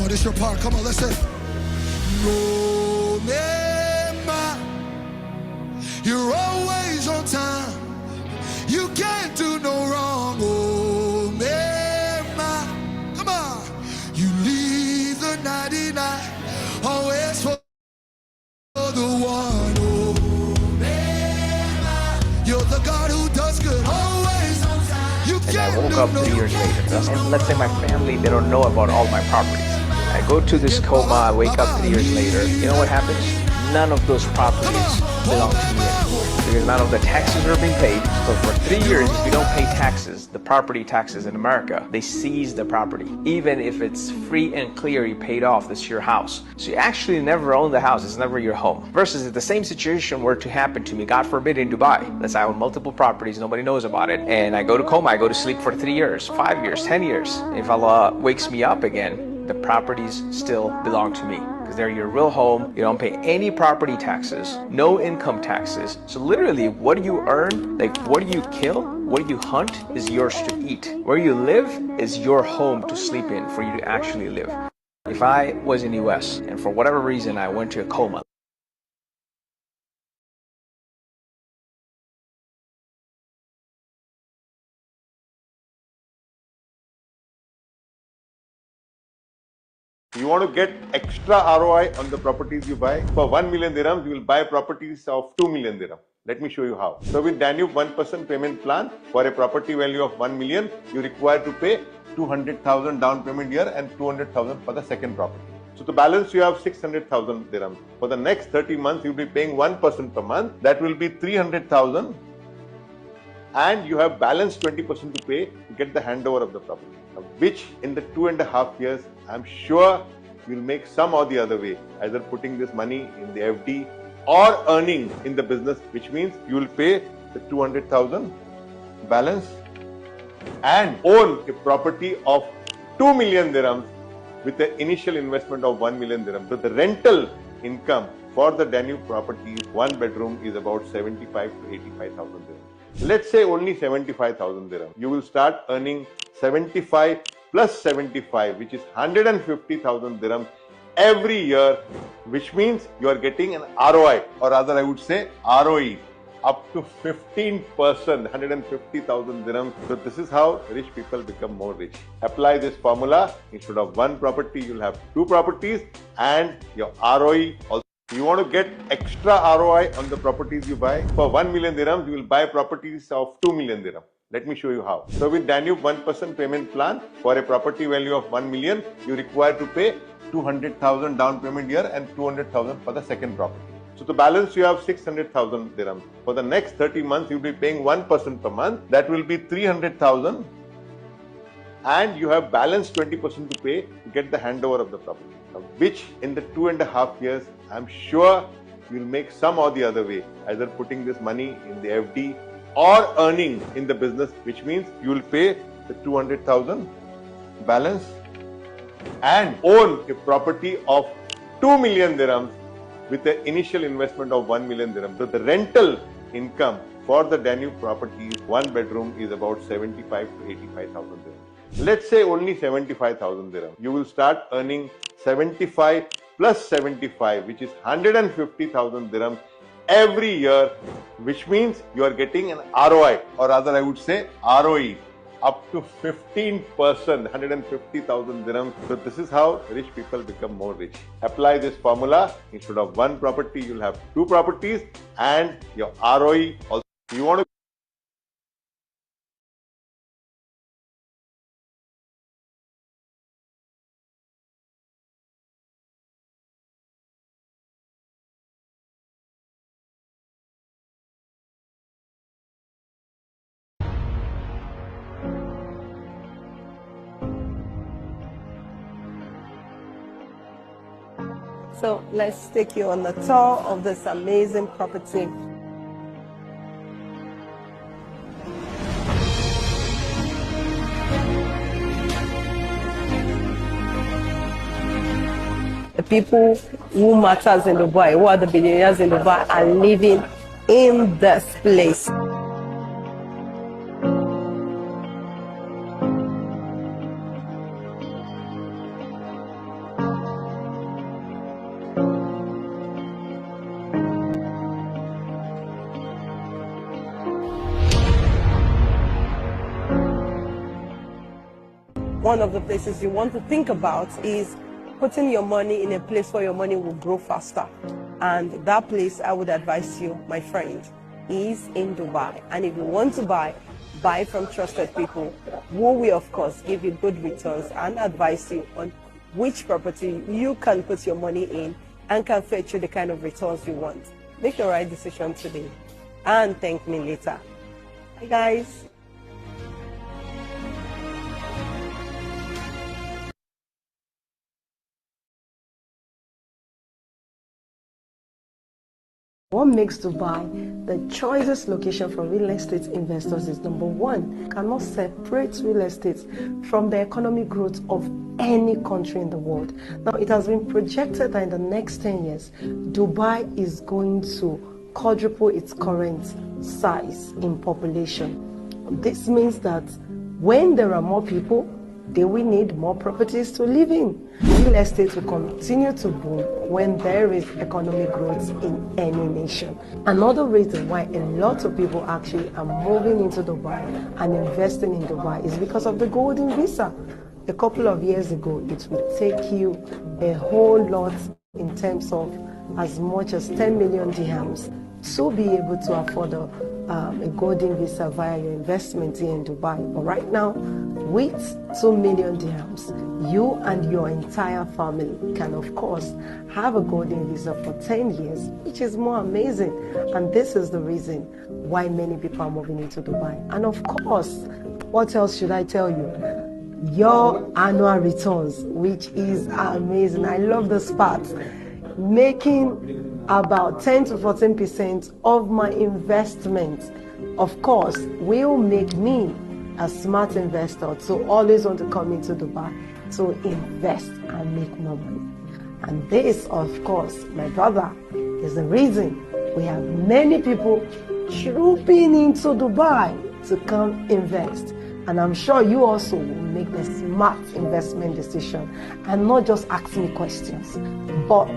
this your part. Come on, let's say. Remember, you're always on time. You can't do no wrong. Oh, Mama. Come on. You leave the 99, always for the one. Oh, Mama. You're the God who does good, always on time. You And I can't woke do up no 3 years later. And let's say my family, they don't know about all my properties. I go to this coma, I wake up 3 years later. You know what happens? None of those properties belong to me anymore because none of the taxes are being paid. So for 3 years, if you don't pay taxes, the property taxes in America, they seize the property. Even if it's free and clear, you paid off, this is your house. So you actually never own the house, it's never your home. Versus if the same situation were to happen to me, God forbid, in Dubai. Let's say I own multiple properties, nobody knows about it. And I go to coma, I go to sleep for 3 years, 5 years, 10 years. If Allah wakes me up again, the properties still belong to me because they're your real home. You don't pay any property taxes, no income taxes. So literally what you earn, like what you kill, what you hunt is yours to eat. Where you live is your home to sleep in for you to actually live. If I was in the US and for whatever reason I went to a coma, You want to get extra ROI on the properties you buy? For 1 million dirhams, you will buy properties of 2 million dirhams. Let me show you how. So with Danube 1% payment plan, for a property value of 1 million, you require to pay 200,000 down payment here and 200,000 for the second property. So the balance you have 600,000 dirhams. For the next 30 months, you'll be paying 1% per month. That will be 300,000. And you have balance 20% to pay to get the handover of the property, which in the 2.5 years, I'm sure you'll make some or the other way, either putting this money in the FD or earning in the business, which means you will pay the 200,000 balance and own a property of 2 million dirhams with an initial investment of 1 million dirhams. So the rental income for the Danube properties, 1 bedroom, is about 75 to 85,000 dirhams. Let's say only 75,000 dirham. You will start earning 75 plus 75, which is 150,000 dirham every year, which means you are getting an ROI, or rather I would say ROE, up to 15%, 150,000 dirhams. So this is how rich people become more rich. Apply this formula. Instead of 1 property, you'll have 2 properties and your ROE also. You want to get extra ROI on the properties you buy? For 1 million dirhams, you will buy properties of 2 million dirhams. Let me show you how. So with Danube 1% payment plan, for a property value of 1 million, you require to pay 200,000 down payment here and 200,000 for the second property. So the balance you have 600,000 dirhams. For the next 30 months, you'll be paying 1% per month. That will be 300,000. And you have balance 20% to pay to get the handover of the property, which in the 2.5 years, I'm sure you'll make some or the other way, either putting this money in the FD or earning in the business, which means you will pay the 200,000 balance and own a property of 2 million dirhams with an initial investment of 1 million dirhams. So the rental income for the Danube properties, 1 bedroom, is about 75 to 85,000 dirhams. Let's say only 75,000 dirham. You will start earning 75 plus 75, which is 150,000 dirham every year, which means you are getting an ROI, or rather I would say ROE, up to 15%, 150,000 dirhams. So this is how rich people become more rich. Apply this formula. Instead of 1 property, you'll have 2 properties and your ROE also. You want to So let's take you on the tour of this amazing property. The people who matters in Dubai, who are the billionaires in Dubai, are living in this place. one of the places you want to think about is putting your money in a place where your money will grow faster. And that place, I would advise you, my friend, is in Dubai. And if you want to buy from trusted people who will, of course, give you good returns and advise you on which property you can put your money in and can fetch you the kind of returns you want. Make the right decision today and thank me later. Bye, guys. What makes Dubai the choicest location for real estate investors is number one, you cannot separate real estate from the economic growth of any country in the world. Now, it has been projected that in the next 10 years, Dubai is going to quadruple its current size in population. This means that when there are more people, they will need more properties to live in. Real estate will continue to boom when there is economic growth in any nation. Another reason why a lot of people actually are moving into Dubai and investing in Dubai is because of the golden visa. A couple of years ago, it would take you a whole lot in terms of as much as 10 million dirhams to be able to afford a golden visa via your investment here in Dubai. But right now, with 2 million dirhams, you and your entire family can, of course, have a golden visa for 10 years, which is more amazing. And this is the reason why many people are moving into Dubai. And of course, what else should I tell you? Your annual returns, which is amazing. I love this part. Making about 10 to 14% of my investment, of course, will make me a smart investor to always want to come into Dubai to invest and make more money. And this, of course, my brother, is the reason we have many people trooping into Dubai to come invest. And I'm sure you also will make the smart investment decision and not just ask me questions, but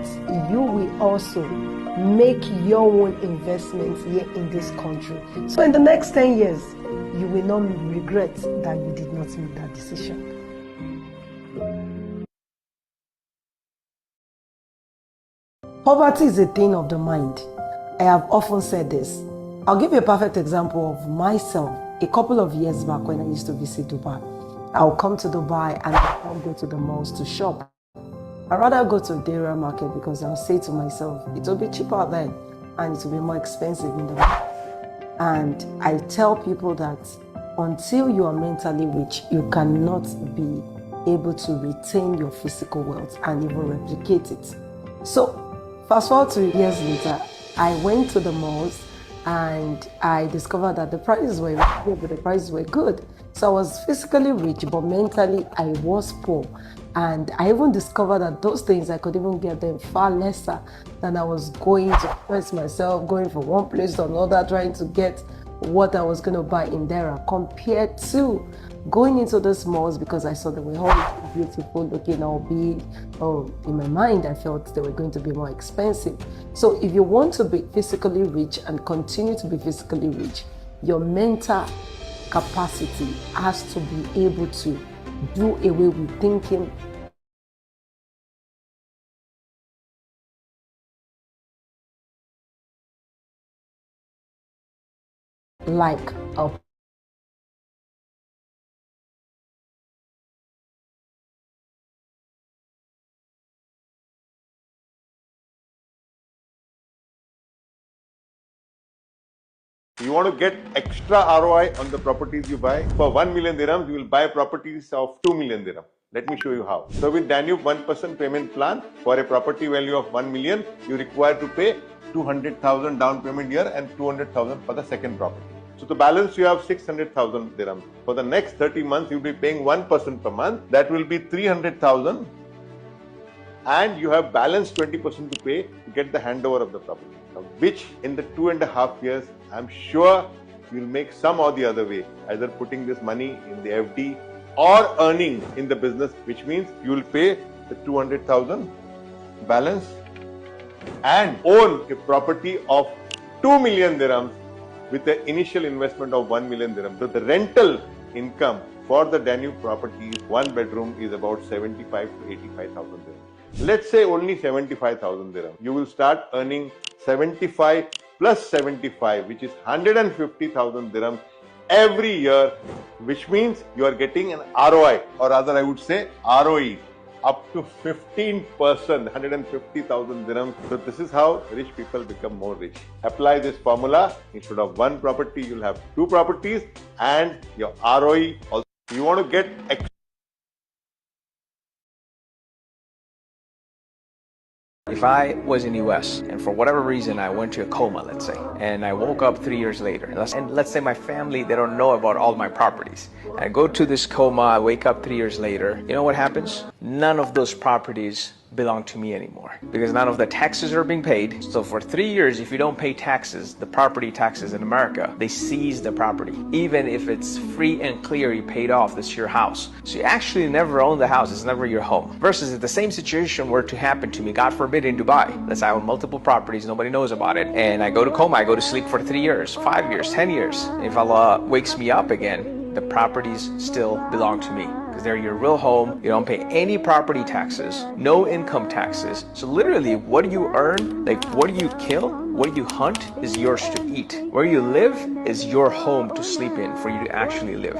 you will also make your own investments here in this country. So in the next 10 years, you will not regret that you did not make that decision. Poverty is a thing of the mind. I have often said this. I'll give you a perfect example of myself. A couple of years back when I used to visit Dubai, I'll come to Dubai and I'll go to the malls to shop. I'd rather go to Deira market because I'll say to myself, it will be cheaper then and it will be more expensive in the market. And I tell people that until you are mentally rich, you cannot be able to retain your physical wealth and even replicate it. So fast forward to years later, I went to the malls and I discovered that the prices were good, but the prices were good. So I was physically rich, but mentally I was poor. And I even discovered that those things, I could even get them far lesser than I was going to press myself, going from one place to another, trying to get what I was going to buy in Deira, compared to going into those malls because I saw they were all beautiful, looking all big. Oh, in my mind, I felt they were going to be more expensive. So if you want to be physically rich and continue to be physically rich, your mental capacity has to be able to do away with thinking like a You want to get extra ROI on the properties you buy? For 1 million dirhams, you will buy properties of 2 million dirham. Let me show you how. So with Danube 1% payment plan, for a property value of 1 million, you require to pay 200,000 down payment here and 200,000 for the second property. So the balance you have 600,000 dirhams. For the next 30 months, you'll be paying 1% per month. That will be 300,000. And you have balance 20% to pay to get the handover of the property. Now, which in the 2.5 years, I'm sure you'll make some or the other way, either putting this money in the FD or earning in the business, which means you'll pay the 200,000 balance and own a property of 2 million dirhams with an initial investment of 1 million dirhams. So the rental income For the Danube properties, one bedroom is about 75 to 85,000 dirhams. Let's say only 75,000 dirhams. You will start earning 75 plus 75, which is 150,000 dirhams every year, which means you are getting an ROI, or rather I would say ROE, up to 15%, 150,000 dirhams. So this is how rich people become more rich. Apply this formula. Instead of one property, you'll have two properties, and your ROE also. You want to get If I was in the US and for whatever reason I went to a coma, let's say, and I woke up 3 years later, and let's say my family, they don't know about all my properties. I go to this coma, I wake up 3 years later, you know what happens? None of those properties belong to me anymore because none of the taxes are being paid. So for 3 years, if you don't pay taxes, the property taxes in America, they seize the property. Even if it's free and clear, you paid off, this is your house. So you actually never own the house, it's never your home. Versus if the same situation were to happen to me, God forbid, in Dubai. Let's say I own multiple properties, nobody knows about it, and I go to coma, I go to sleep for 3 years, 5 years, 10 years. If Allah wakes me up again, the properties still belong to me. Because they're your real home, you don't pay any property taxes, no income taxes. So literally, what you earn, like what you kill, what you hunt is yours to eat. Where you live is your home to sleep in, for you to actually live.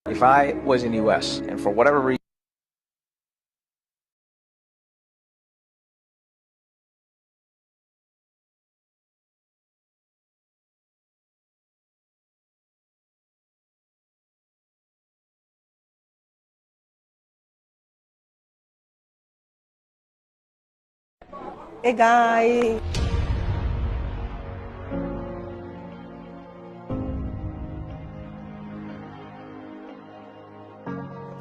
If I was in the US and for whatever reason, Hey guys.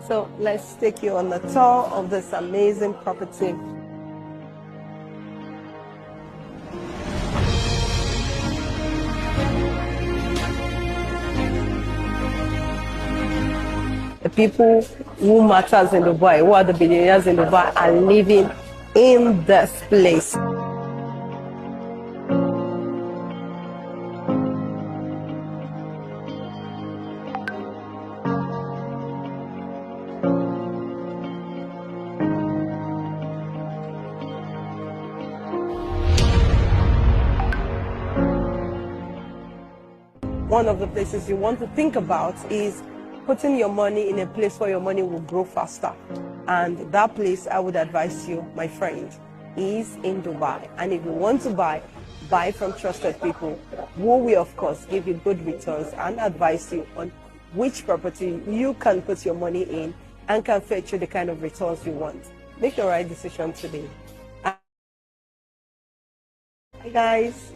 So let's take you on the tour of this amazing property. The people who matters in Dubai, who are the billionaires in Dubai, are living in this place. One of the places you want to think about is putting your money in a place where your money will grow faster. And that place, I would advise you, my friend, is in Dubai. And if you want to buy from trusted people who will, of course, give you good returns and advise you on which property you can put your money in and can fetch you the kind of returns you want. Make the right decision today. Hi guys.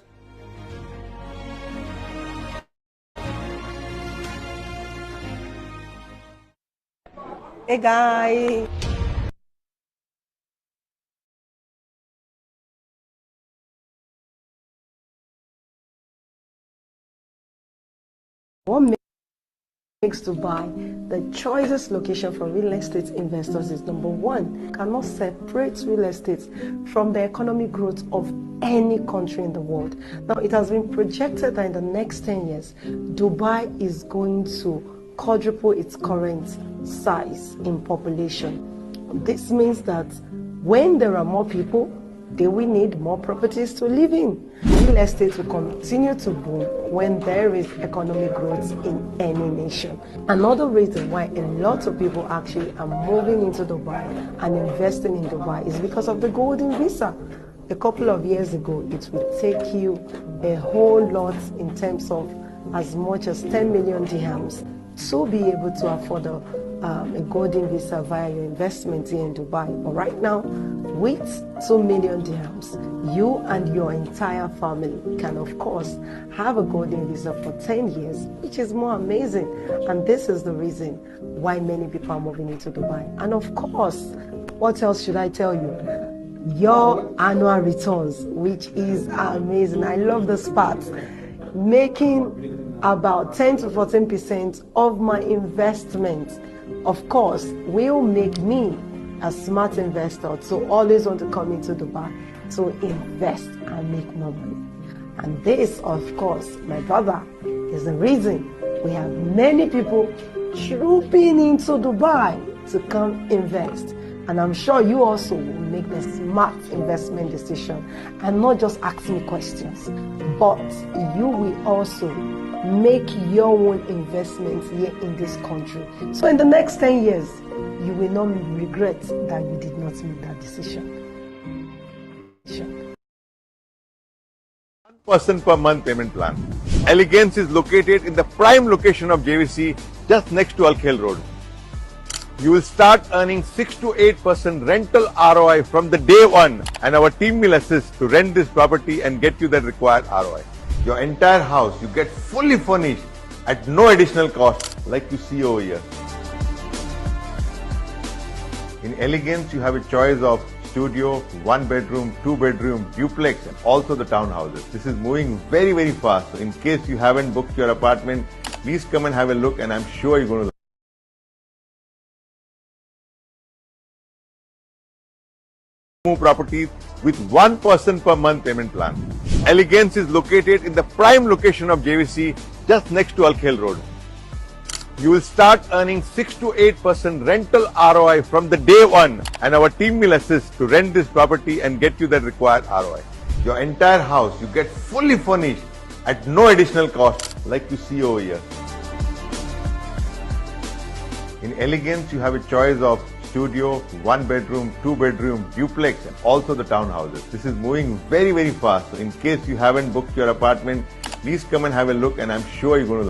Hey guys. What makes Dubai the choicest location for real estate investors is number one, you cannot separate real estate from the economic growth of any country in the world. Now, it has been projected that in the next 10 years, Dubai is going to quadruple its current size in population. This means that when there are more people, they will need more properties to live in. Real estate will continue to boom when there is economic growth in any nation. Another reason why a lot of people actually are moving into Dubai and investing in Dubai is because of the golden visa. A couple of years ago, it would take you a whole lot in terms of as much as 10 million dirhams to be able to afford a golden visa via your investment here in Dubai. But right now, with 2 million dirhams, you and your entire family can, of course, have a golden visa for 10 years, which is more amazing. And this is the reason why many people are moving into Dubai. And of course, what else should I tell you? Your annual returns, which is amazing. I love this part. Making about 10 to 14% of my investment, of course, will make me a smart investor to always want to come into Dubai to invest and make more money. And this, of course, my brother, is the reason we have many people trooping into Dubai to come invest. And I'm sure you also will make the smart investment decision and not just ask me questions, but you will also make your own investments here in this country. So in the next 10 years, you will not regret that you did not make that decision. 1% per month payment plan. Elegance is located in the prime location of JVC, just next to Al Khail Road. You will start earning 6 to 8% rental ROI from the day one, and our team will assist to rent this property and get you that required ROI. Your entire house, you get fully furnished at no additional cost, like you see over here. In Elegance, you have a choice of studio, 1 bedroom, 2 bedroom, duplex, and also the townhouses. This is moving very, very fast. So in case you haven't booked your apartment, please come and have a look, and I'm sure you're going to move properties with 1% per month payment plan. Elegance is located in the prime location of JVC, just next to Al Khail Road. You will start earning 6 to 8% rental ROI from the day one, and our team will assist to rent this property and get you that required ROI. Your entire house, you get fully furnished at no additional cost, like you see over here. In Elegance, you have a choice of studio, 1 bedroom, 2 bedroom, duplex, and also the townhouses. This is moving very, very fast. So in case you haven't booked your apartment, please come and have a look, and I'm sure you're going to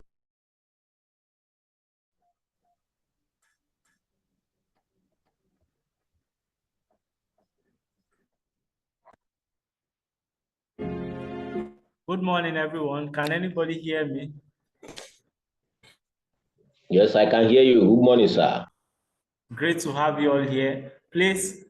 Good morning, everyone. Can anybody hear me? Yes, I can hear you. Good morning, sir. Great to have you all here. Please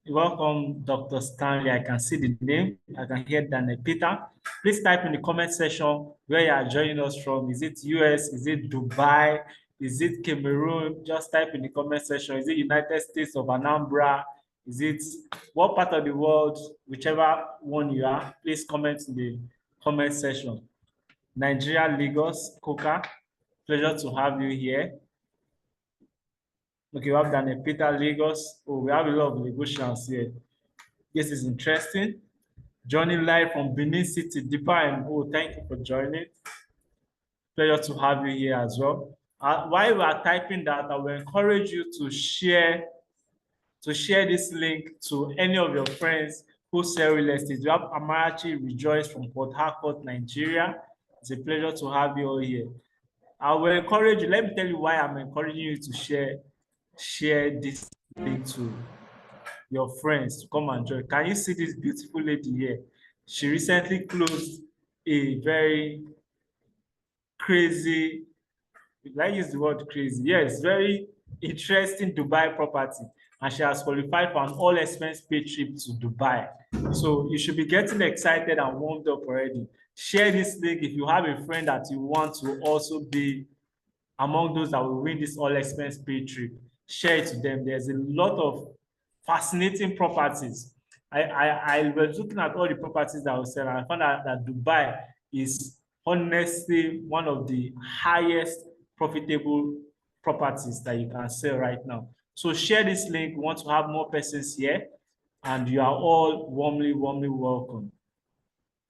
welcome Dr. Stanley. I can see the name. I can hear Daniel Peter. Please type in the comment section where you are joining us from. Is it US? Is it Dubai? Is it Cameroon? Just type in the comment section. Is it United States of Anambra? Is it what part of the world? Whichever one you are, please comment in the comment section. Nigeria, Lagos, Coca. Pleasure to have you here. Okay, we have Daniel Peter, Lagos. Oh, we have a lot of Lagosians here. This is interesting. Joining live from Benin City, Dubai. Oh, thank you for joining. Pleasure to have you here as well. While we are typing that, I will encourage you to share this link to any of your friends who sell real estate. We have Amarachi Rejoice from Port Harcourt, Nigeria. It's a pleasure to have you all here. I will encourage you. Let me tell you why I'm encouraging you to share this link to your friends to come and join. Can you see this beautiful lady here? She recently closed a very crazy, I use the word crazy. Yes, very interesting Dubai property. And she has qualified for an all expense paid trip to Dubai. So you should be getting excited and warmed up already. Share this link if you have a friend that you want to also be among those that will win this all expense paid trip. Share it to them. There's a lot of fascinating properties. I was looking at all the properties that I was selling, and I found out that Dubai is honestly one of the highest profitable properties that you can sell right now. So share this link. We want to have more persons here, and you are all warmly welcome.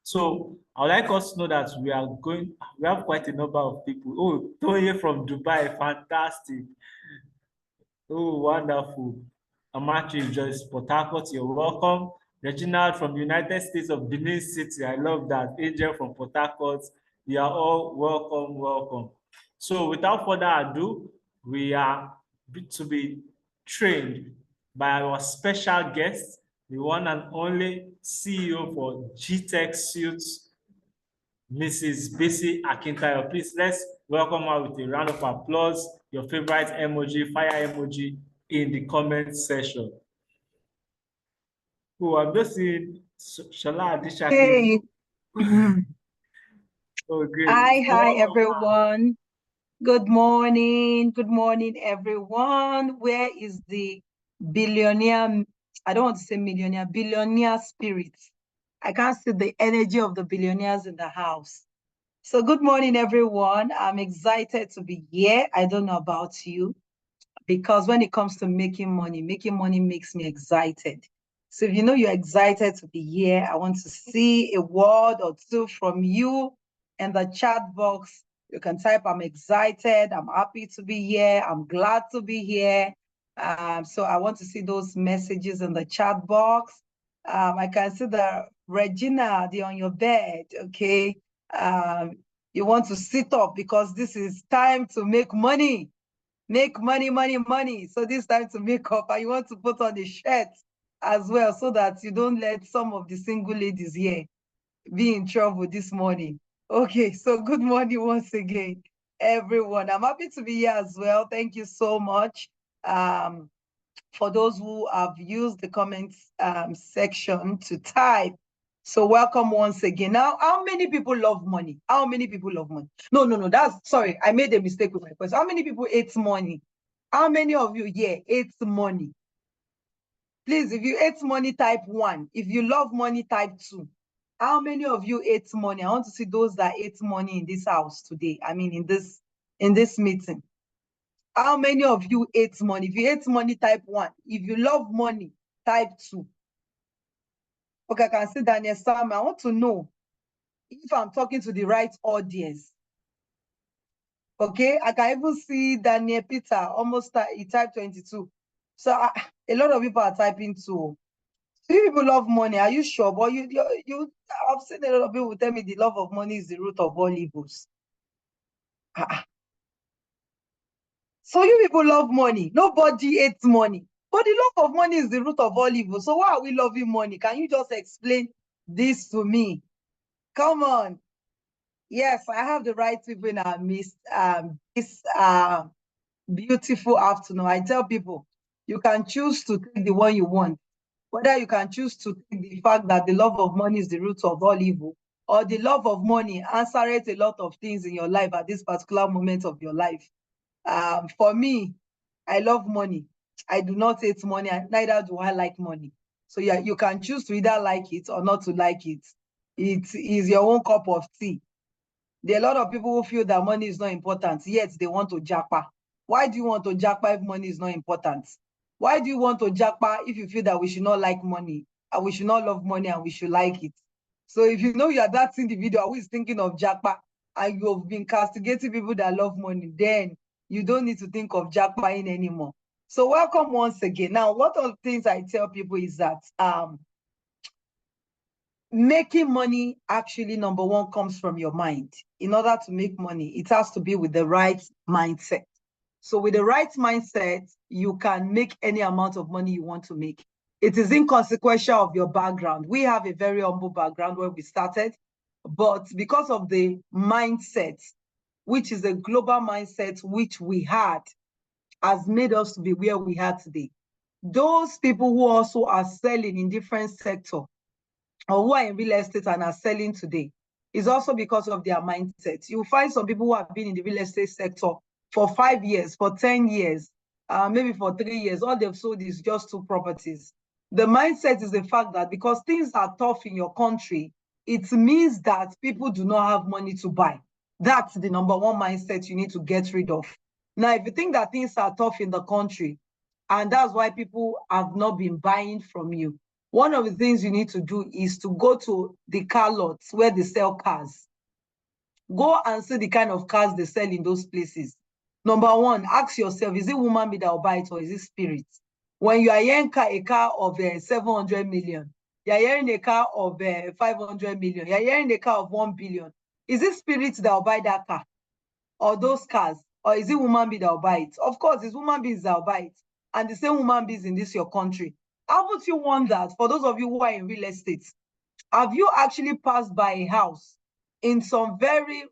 So I would like us to know that we have quite a number of people. Oh, Toye from Dubai, fantastic. Oh, wonderful. Amachi Joyce Port Harcourt, you're welcome. Reginald from United States of Benin City, I love that. Angel from Port Harcourt, you are all welcome. So without further ado, we are to be trained by our special guest, the one and only CEO for GTech Suits, Mrs. Bisi Akintayo. Please, let's welcome her with a round of applause. Your favorite emoji, fire emoji in the comment section. Oh, I'm just seeing Shala Adishaki. Hey. Oh, great. Hi, everyone. Good morning, everyone. Where is the billionaire? I don't want to say millionaire, billionaire spirit. I can't see the energy of the billionaires in the house. So good morning, everyone. I'm excited to be here. I don't know about you, because when it comes to making money makes me excited. So if you know you're excited to be here, I want to see a word or two from you in the chat box. You can type, I'm excited, I'm happy to be here, I'm glad to be here. So I want to see those messages in the chat box. I can see that Regina, they're on your bed, okay? You want to sit up because this is time to make money. Make money, money, money. So this time to make up, and you want to put on a shirt as well so that you don't let some of the single ladies here be in trouble this morning. Okay, so good morning once again, everyone. I'm happy to be here as well. Thank you so much. For those who have used the comments section to type. So welcome once again. Now, how many people love money? How many people love money? No, sorry, I made a mistake with my question. How many people hate money? How many of you here hate money? Please, if you hate money, type 1. If you love money, type 2. How many of you hate money? I want to see those that hate money in this house today. I mean, in this meeting. How many of you hate money? If you hate money, type 1. If you love money, type 2. Okay, I can see Daniel Sam. I want to know if I'm talking to the right audience. Okay, I can even see Daniel Peter, almost he typed 22. So a lot of people are typing 2. Few people love money. Are you sure? But I've seen a lot of people tell me the love of money is the root of all evils. So you people love money. Nobody hates money. But the love of money is the root of all evil. So why are we loving money? Can you just explain this to me? Come on. Yes, I have the right people in our midst. This beautiful afternoon. I tell people, you can choose to take the one you want. Whether you can choose to take the fact that the love of money is the root of all evil, or the love of money answers a lot of things in your life at this particular moment of your life. For me, I love money. I do not hate money, and neither do I like money. So yeah, you can choose to either like it or not to like it. It is your own cup of tea. There are a lot of people who feel that money is not important, yet they want to japa. Why do you want to japa if money is not important? Why do you want to japa if you feel that we should not like money, and we should not love money, and we should like it? So if you know you are that individual who is thinking of japa, and you have been castigating people that love money, then you don't need to think of japaing anymore. So welcome once again. Now, one of the things I tell people is that making money actually, number one, comes from your mind. In order to make money, it has to be with the right mindset. So with the right mindset, you can make any amount of money you want to make. It is inconsequential of your background. We have a very humble background where we started, but because of the mindset, which is a global mindset, which we had, has made us to be where we are today. Those people who also are selling in different sectors, or who are in real estate and are selling today, is also because of their mindset. You'll find some people who have been in the real estate sector for 5 years, for 10 years, maybe for 3 years. All they've sold is just 2 properties. The mindset is the fact that because things are tough in your country, it means that people do not have money to buy. That's the number one mindset you need to get rid of. Now, if you think that things are tough in the country, and that's why people have not been buying from you, one of the things you need to do is to go to the car lots where they sell cars. Go and see the kind of cars they sell in those places. Number one, ask yourself, is it woman that will buy it or is it spirit? When you are hearing a car of 700 million, you are hearing a car of 500 million, you are hearing a car of 1 billion. Is it spirit that will buy that car or those cars? Or is it woman that will buy it? Of course, it's woman beings that will buy it. And the same woman beings in this your country. Haven't you wondered, for those of you who are in real estate, have you actually passed by a house in some very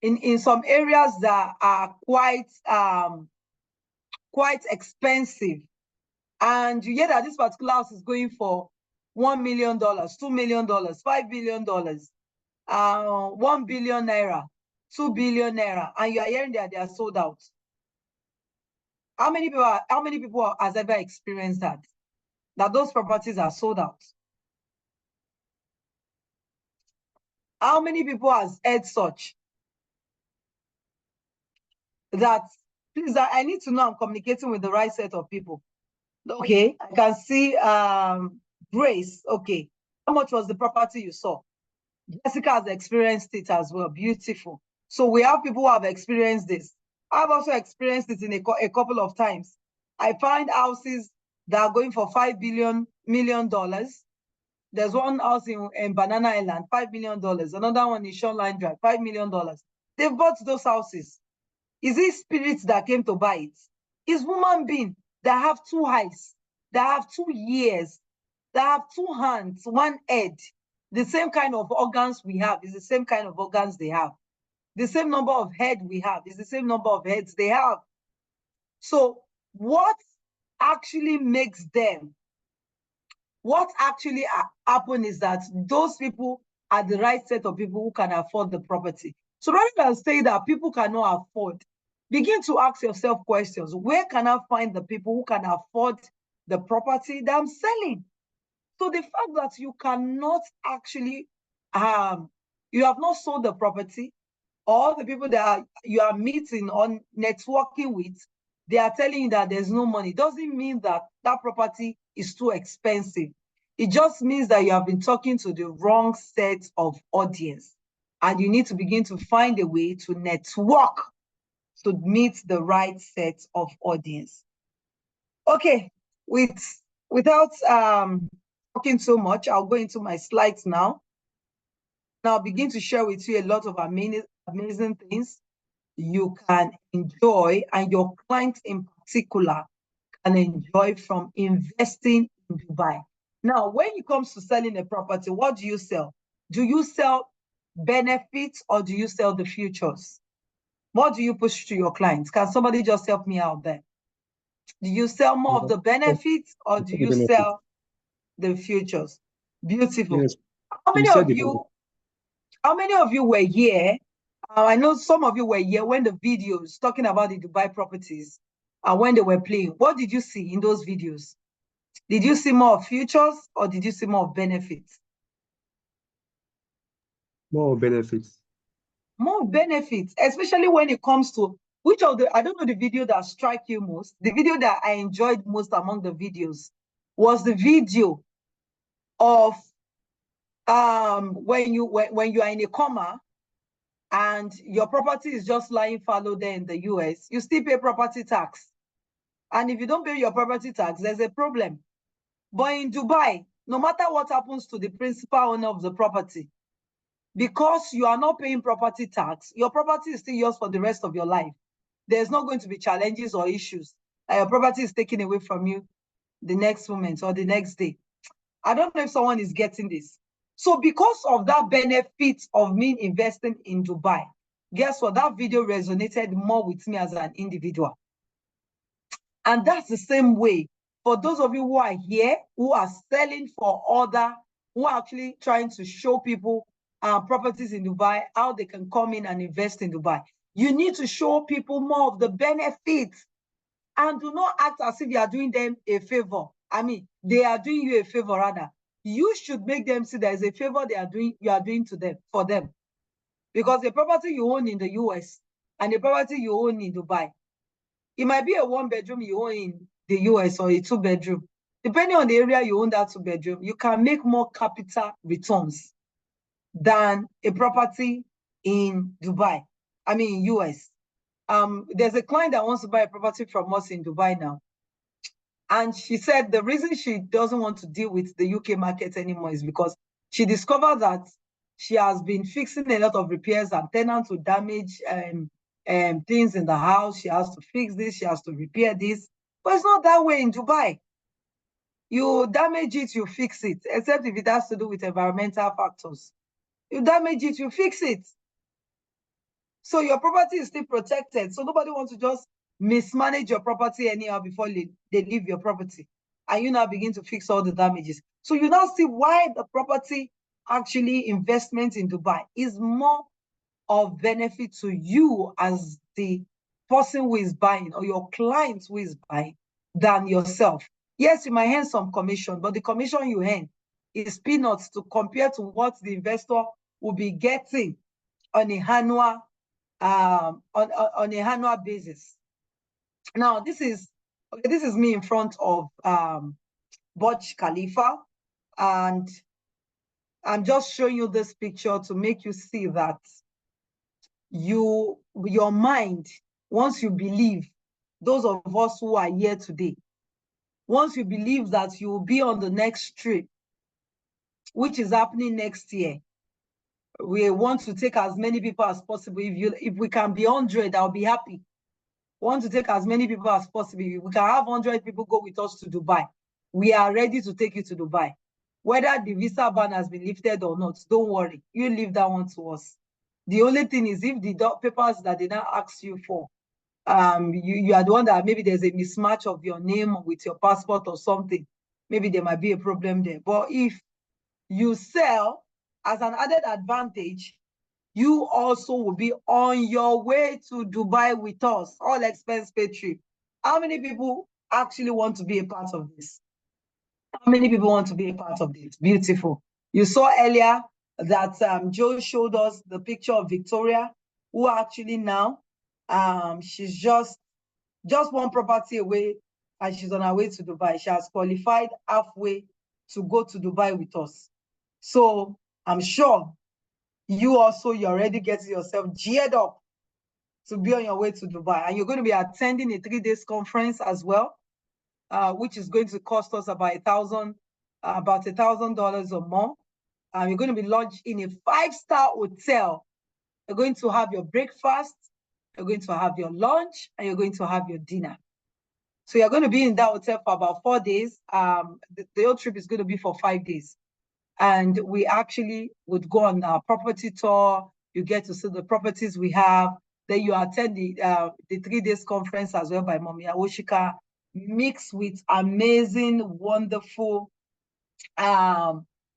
in some areas that are quite expensive, and you hear that this particular house is going for $1 million, $2 million, $5 billion, 1 billion naira, 2 billion naira, and you are hearing that they are sold out? How many people has ever experienced that those properties are sold out? How many people has heard such? That, please, I need to know I'm communicating with the right set of people. Okay, I can see Grace. Okay, how much was the property you saw? Jessica has experienced it as well. Beautiful. So we have people who have experienced this. I've also experienced it in a couple of times. I find houses that are going for $5 million. There's one house in Banana Island, $5 million. Another one in Shoreline Drive, $5 million. They've bought those houses. Is it spirits that came to buy it? It's human beings that have two eyes, that have 2 ears, that have 2 hands, 1 head. The same kind of organs we have is the same kind of organs they have. The same number of head we have is the same number of heads they have. So what actually makes them, what actually happen is that those people are the right set of people who can afford the property. So rather than say that people cannot afford, begin to ask yourself questions. Where can I find the people who can afford the property that I'm selling? So the fact that you cannot actually, you have not sold the property, all the people that you are meeting on networking with, they are telling you that there's no money. Doesn't mean that that property is too expensive. It just means that you have been talking to the wrong set of audience, and you need to begin to find a way to network to meet the right set of audience. Okay, without talking so much, I'll go into my slides now. Now I'll begin to share with you a lot of amazing things you can enjoy, and your clients in particular can enjoy from investing in Dubai. Now, when it comes to selling a property, what do you sell? Do you sell benefits or do you sell the futures? What do you push to your clients? Can somebody just help me out there? Do you sell more of the benefits or do you sell the futures? Beautiful. Yes. How many of you were here? I know some of you were here when the videos talking about the Dubai properties when they were playing. What did you see in those videos? Did you see more of futures or did you see more of benefits? More benefits. More benefits, especially when it comes to which of the, I don't know the video that struck you most. The video that I enjoyed most among the videos was the video of when you are in a coma and your property is just lying fallow there in the US, you still pay property tax. And if you don't pay your property tax, there's a problem. But in Dubai, no matter what happens to the principal owner of the property, because you are not paying property tax, your property is still yours for the rest of your life. There's not going to be challenges or issues. Your property is taken away from you the next moment or the next day. I don't know if someone is getting this. So because of that benefit of me investing in Dubai, guess what? That video resonated more with me as an individual. And that's the same way for those of you who are here, who are selling for other, who are actually trying to show people properties in Dubai, how they can come in and invest in Dubai. You need to show people more of the benefits and do not act as if you are doing them a favor. I mean, they are doing you a favor rather. You should make them see there is a favor you are doing to them, for them. Because the property you own in the US and the property you own in Dubai, it might be a 1-bedroom you own in the US or a 2-bedroom. Depending on the area you own that 2-bedroom, you can make more capital returns than a property in Dubai. I mean, US. There's a client that wants to buy a property from us in Dubai now. And she said the reason she doesn't want to deal with the UK market anymore is because she discovered that she has been fixing a lot of repairs and tenants will damage things in the house. She has to fix this, she has to repair this. But it's not that way in Dubai. You damage it, you fix it, except if it has to do with environmental factors. You damage it, you fix it. So your property is still protected. So nobody wants to just mismanage your property anyhow before they leave your property. And you now begin to fix all the damages. So you now see why the property actually investment in Dubai is more of benefit to you as the person who is buying or your client who is buying than yourself. Yes, you might earn some commission, but the commission you earn is peanuts to compare to what the investor will be getting on a annual on a annual basis. Now, this is me in front of Burj Khalifa, and I'm just showing you this picture to make you see that your mind, once you believe, those of us who are here today, once you believe that you will be on the next trip, which is happening next year, we want to take as many people as possible. If we can be 100, I'll be happy. We want to take as many people as possible. If we can have 100 people go with us to Dubai, we are ready to take you to Dubai. Whether the visa ban has been lifted or not, don't worry. You leave that one to us. The only thing is, if the papers that they now ask you for, you are the one that maybe there's a mismatch of your name with your passport or something, maybe there might be a problem there. But if you sell, as an added advantage, you also will be on your way to Dubai with us, all expense paid trip. How many people actually want to be a part of this? How many people want to be a part of this? Beautiful. You saw earlier that Joe showed us the picture of Victoria, who actually now, she's just one property away, and she's on her way to Dubai. She has qualified halfway to go to Dubai with us. So I'm sure you also, you're already getting yourself geared up to be on your way to Dubai. And you're going to be attending a 3-day conference as well, which is going to cost us about $1,000 or more. You're going to be lodged in a 5-star hotel. You're going to have your breakfast, you're going to have your lunch, and you're going to have your dinner. So you're going to be in that hotel for about 4 days. The whole trip is going to be for 5 days. And we actually would go on a property tour. You get to see the properties we have. Then you attend the 3-day conference as well by Mommy Awoshika, mixed with amazing, wonderful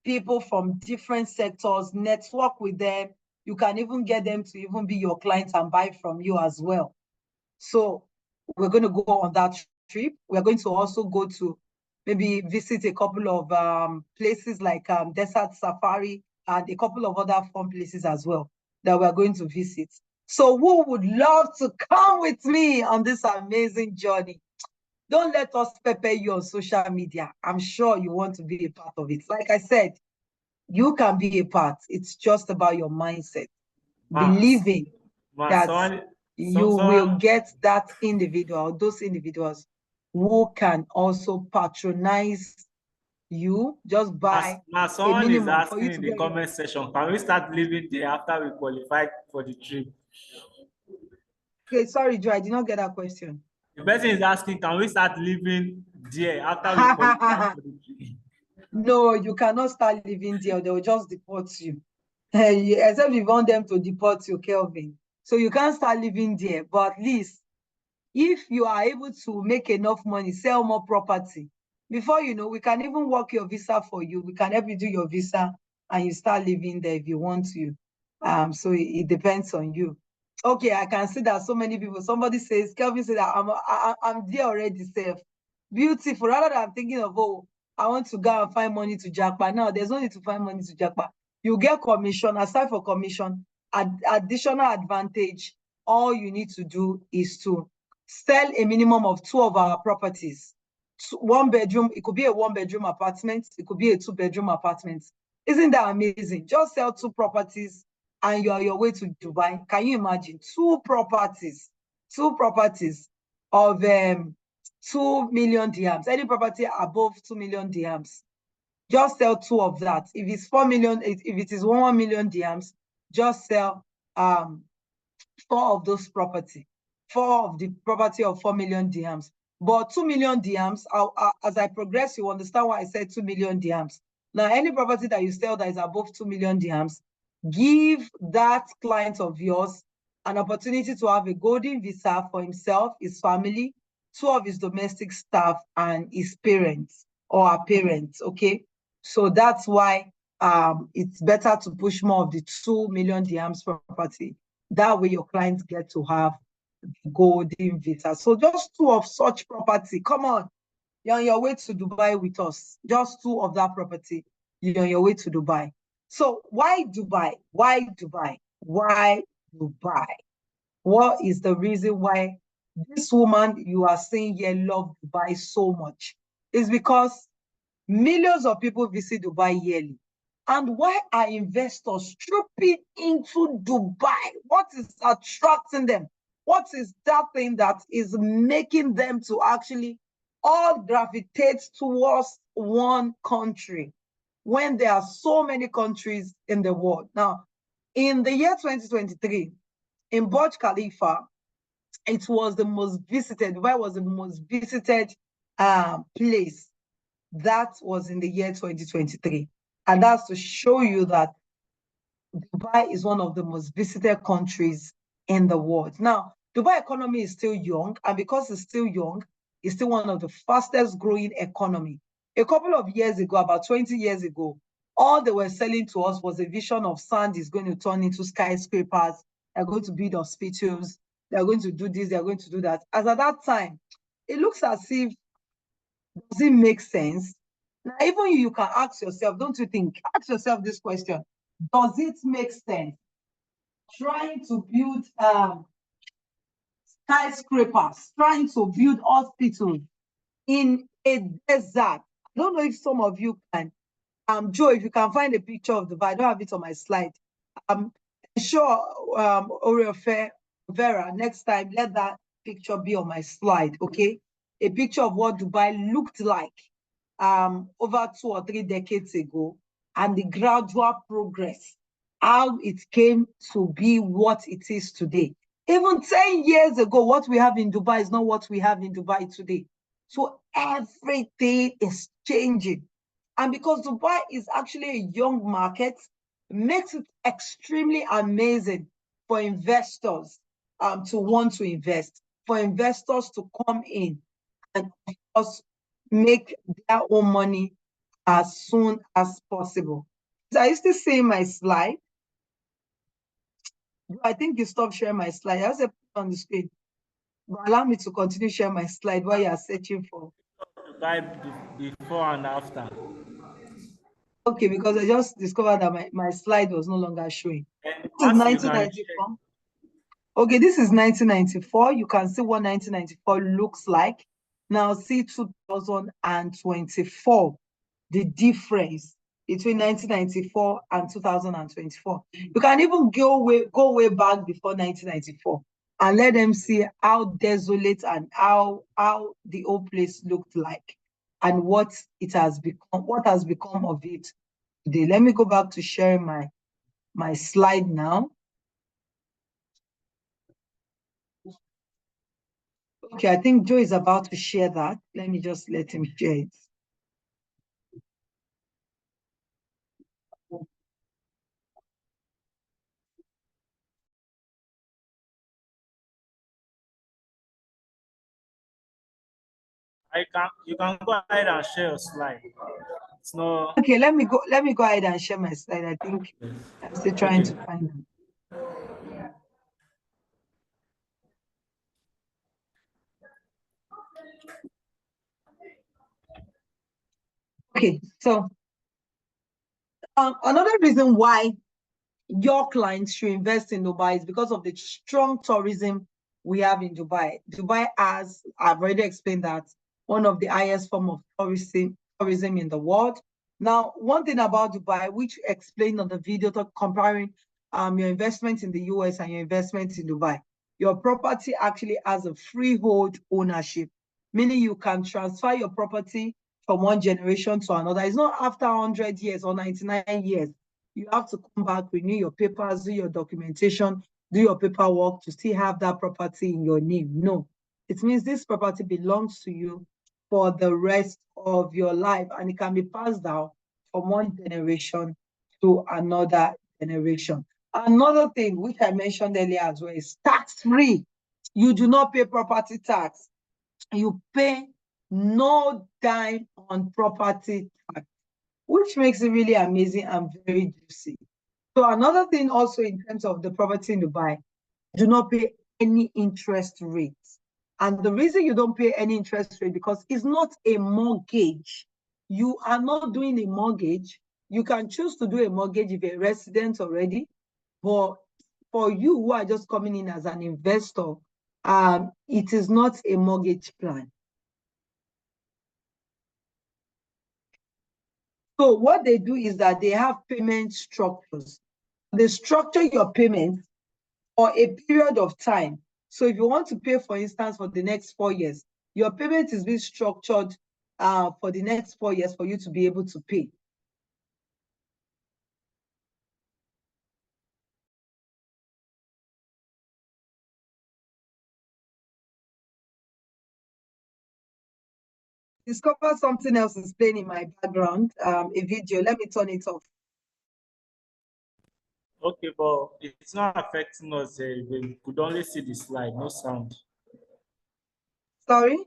people from different sectors. Network with them. You can even get them to even be your clients and buy from you as well. So we're going to go on that trip. We're going to also go to maybe visit a couple of places like Desert Safari and a couple of other fun places as well that we're going to visit. So who would love to come with me on this amazing journey? Don't let us pepper you on social media. I'm sure you want to be a part of it. Like I said, you can be a part. It's just about your mindset. Believing that you will get that individual, those individuals who can also patronize you just by someone is asking in the comment section, can we start living there after we qualified for the trip? Okay, sorry, Joe, I did not get that question. The person is asking, can we start living there after we qualified for the trip? No, you cannot start living there. They will just deport you. Except you want them to deport you, Kelvin. So you can't start living there. But at least, if you are able to make enough money, sell more property, before you know, we can even work your visa for you. We can help you do your visa and you start living there if you want to. So it depends on you. Okay, I can see that so many people, somebody says, Kelvin said that I'm there already, safe. Beautiful. Rather than thinking of, oh, I want to go and find money to Jackpot. Now, there's no need to find money to Jackpot. You get commission. Aside for commission, additional advantage, all you need to do is to sell a minimum of 2 of our properties. 1 bedroom, it could be a 1-bedroom apartment, it could be a 2-bedroom apartment. Isn't that amazing? Just sell 2 properties and you're on your way to Dubai. Can you imagine? 2 properties of 2 million dirhams. Any property above 2 million dirhams, just sell 2 of that. If it's 4 million, if it is 1 million dirhams, just sell 4 of those property. 4 of the property of 4 million dirhams. But 2 million dirhams, as I progress, you understand why I said 2 million dirhams. Now, any property that you sell that is above 2 million dirhams, give that client of yours an opportunity to have a golden visa for himself, his family, 2 of his domestic staff, and his parents or our parents, okay? So that's why it's better to push more of the 2 million dirhams property. That way your clients get to have golden visa. So just 2 of such property. Come on, you're on your way to Dubai with us. Just 2 of that property, you're on your way to Dubai. So why Dubai? Why Dubai? Why Dubai? What is the reason why this woman you are saying here love Dubai so much? It's because millions of people visit Dubai yearly. And why are investors trooping into Dubai? What is attracting them? What is that thing that is making them to actually all gravitate towards one country when there are so many countries in the world? Now, in the year 2023, in Burj Khalifa, it was the most visited, where was the most visited place? That was in the year 2023. And that's to show you that Dubai is one of the most visited countries in the world. Now, Dubai economy is still young, and because it's still young, it's still one of the fastest growing economy. A couple of years ago, about 20 years ago, all they were selling to us was a vision of sand is going to turn into skyscrapers, they're going to build hospitals, they're going to do this, they're going to do that. As at that time, it looks as if, does it make sense? Now, even you can ask yourself, don't you think? Ask yourself this question. Does it make sense trying to build skyscrapers, trying to build hospitals in a desert? I don't know if some of you can. Joe, if you can find a picture of Dubai, I don't have it on my slide. Sure, Oriofe Vera, next time, let that picture be on my slide, okay? A picture of what Dubai looked like over 2 or 3 decades ago, and the gradual progress, how it came to be what it is today. Even 10 years ago, what we have in Dubai is not what we have in Dubai today. So everything is changing. And because Dubai is actually a young market, makes it extremely amazing for investors to want to invest, for investors to come in and of course make their own money as soon as possible. So I used to see my slide. I think you stopped sharing my slide. I was on the screen. But allow me to continue sharing my slide while you are searching for. Before and after. Okay, because I just discovered that my slide was no longer showing. And This is 1994. Okay, this is 1994. You can see what 1994 looks like. Now see 2024, the difference between 1994 and 2024. You can even go way back before 1994 and let them see how desolate and how the old place looked like and what it has become, what has become of it today. Let me go back to sharing my slide now. Okay, I think Joe is about to share that. Let me just let him share it. You can go ahead and share your slide. It's no. Okay, let me go ahead and share my slide. I think I'm still trying to find them. Okay, so another reason why your clients should invest in Dubai is because of the strong tourism we have in Dubai. Dubai has, I've already explained that, one of the highest form of tourism in the world. Now, one thing about Dubai, which explained on the video, comparing your investment in the US and your investment in Dubai, your property actually has a freehold ownership, meaning you can transfer your property from one generation to another. It's not after 100 years or 99 years. You have to come back, renew your papers, do your documentation, do your paperwork to still have that property in your name. No, it means this property belongs to you for the rest of your life, and it can be passed down from one generation to another generation. Another thing which I mentioned earlier as well is tax-free. You do not pay property tax. You pay no dime on property tax, which makes it really amazing and very juicy. So another thing also in terms of the property in Dubai, do not pay any interest rates. And the reason you don't pay any interest rate because it's not a mortgage. You are not doing a mortgage. You can choose to do a mortgage if you're a resident already, but for you who are just coming in as an investor, it is not a mortgage plan. So what they do is that they have payment structures. They structure your payments for a period of time. So if you want to pay, for instance, for the next 4 years, your payment is being structured for the next 4 years for you to be able to pay. Discover something else is playing in my background, a video. Let me turn it off. Okay, but it's not affecting us. We could only see the slide, no sound. Sorry?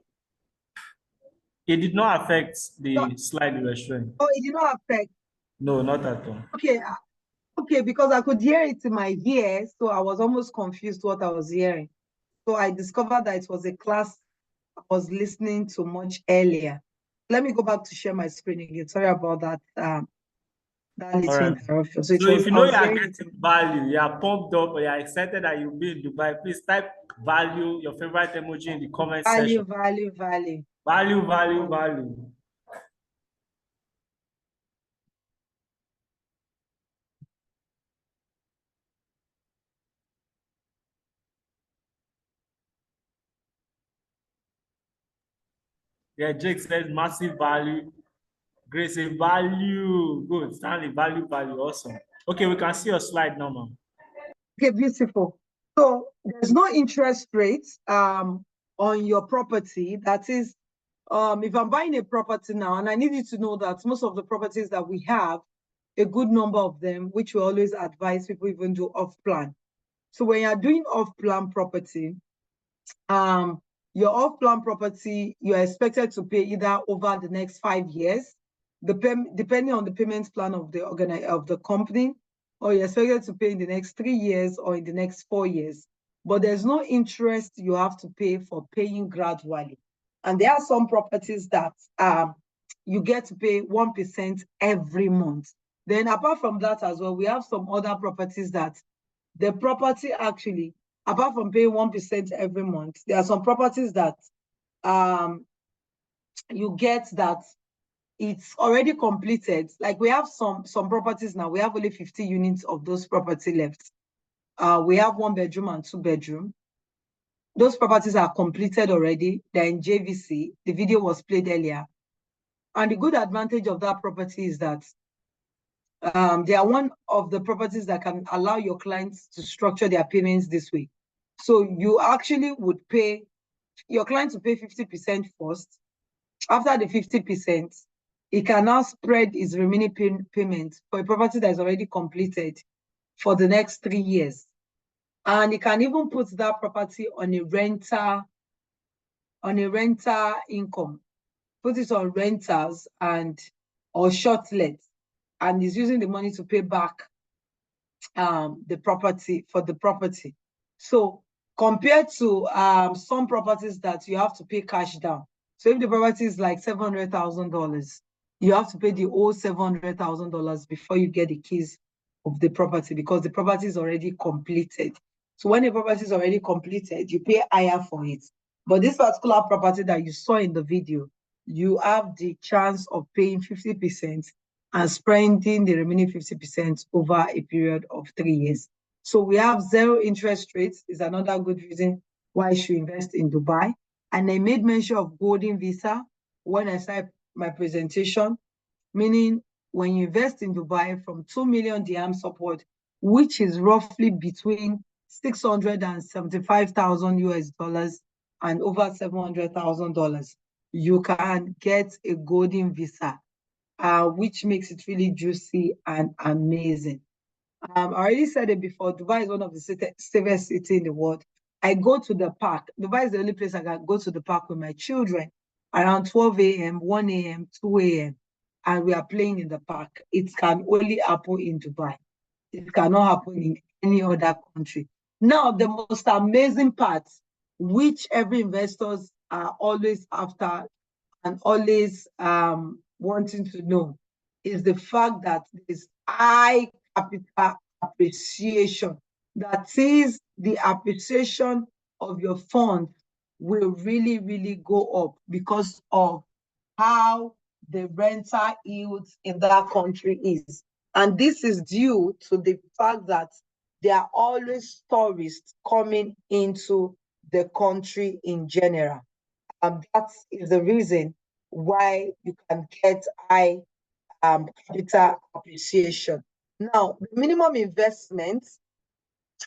It did not affect the slide you were showing. Oh, it did not affect. No, not at all. Okay, okay, because I could hear it in my ear, so I was almost confused what I was hearing. So I discovered that it was a class I was listening to much earlier. Let me go back to share my screen again. Sorry about that. That little interruption. So, if you know you are getting value, you are pumped up, or you are excited that you'll be in Dubai, please type value, your favorite emoji in the comment section. Value. Value. Yeah, Jake says massive value. Grace says value. Good. Stanley, value. Awesome. Okay, we can see your slide now, ma'am. Okay, beautiful. So there's no interest rate on your property. That is, if I'm buying a property now, and I need you to know that most of the properties that we have, a good number of them, which we always advise people even do off-plan. So when you're doing off-plan property, your off-plan property, you're expected to pay either over the next 5 years, depending on the payment plan of the company, or you're expected to pay in the next 3 years or in the next 4 years. But there's no interest you have to pay for paying gradually. And there are some properties that you get to pay 1% every month. Then apart from that as well, we have some other properties that the property actually, apart from paying 1% every month, there are some properties that you get that it's already completed. Like we have some properties now, we have only 50 units of those property left. We have 1 bedroom and 2 bedroom. Those properties are completed already. They're in JVC. The video was played earlier. And the good advantage of that property is that they are one of the properties that can allow your clients to structure their payments this way. So you actually would pay, your client to pay 50% first. After the 50%, he can now spread his remaining payment for a property that is already completed for the next 3 years. And he can even put that property on a renter income, put it on rentals or short let, and he's using the money to pay back the property. So compared to some properties that you have to pay cash down. So if the property is like $700,000, you have to pay the whole $700,000 before you get the keys of the property, because the property is already completed. So when a property is already completed, you pay higher for it. But this particular property that you saw in the video, you have the chance of paying 50% and spending the remaining 50% over a period of 3 years. So we have 0 interest rates is another good reason why you should invest in Dubai. And I made mention of golden visa when I started my presentation, meaning when you invest in Dubai from 2 million dirhams upward, which is roughly between $675,000 US and over $700,000, you can get a golden visa, which makes it really juicy and amazing. I already said it before, Dubai is one of the safest cities in the world. I go to the park. Dubai is the only place I can go to the park with my children around 12 a.m., 1 a.m., 2 a.m., and we are playing in the park. It can only happen in Dubai. It cannot happen in any other country. Now, the most amazing part, which every investors are always after and always wanting to know, is the fact that there is high capital appreciation. That is, the appreciation of your fund will really, really go up because of how the rental yields in that country is. And this is due to the fact that there are always tourists coming into the country in general. And that is the reason why you can get high capital appreciation. Now, the minimum investment,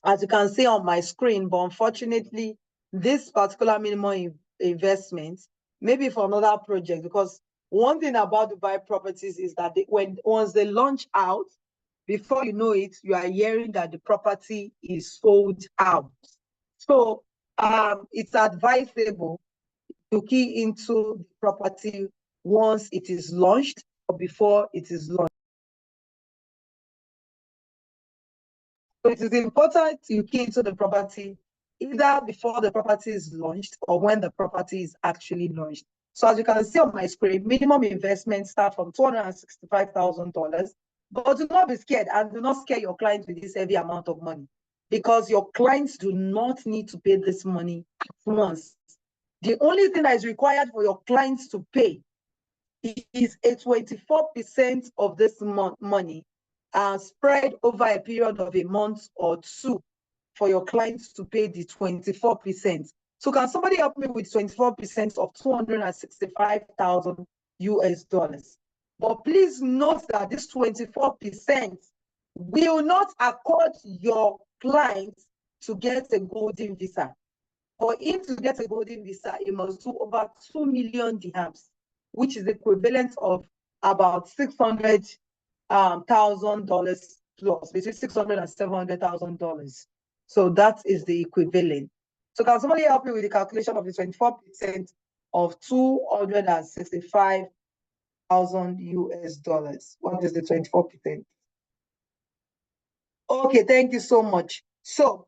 as you can see on my screen, but unfortunately, this particular minimum investment may be for another project, because one thing about Dubai properties is that once they launch out, before you know it, you are hearing that the property is sold out. So it's advisable to key into the property once it is launched or before it is launched. So it is important you key into the property either before the property is launched or when the property is actually launched. So as you can see on my screen, minimum investment start from $265,000. But do not be scared, and do not scare your clients with this heavy amount of money, because your clients do not need to pay this money at once. The only thing that is required for your clients to pay is a 24% of this money spread over a period of a month or two for your clients to pay the 24%. So can somebody help me with 24% of 265,000 US dollars? But please note that this 24% will not accord your client to get a golden visa. For him to get a golden visa, he must do over 2 million dirhams, which is equivalent of about $600,000 plus, between $600,000 and $700,000. So that is the equivalent. So can somebody help me with the calculation of the 24% of 265,000 US dollars? What is the 24%? Okay, thank you so much. So,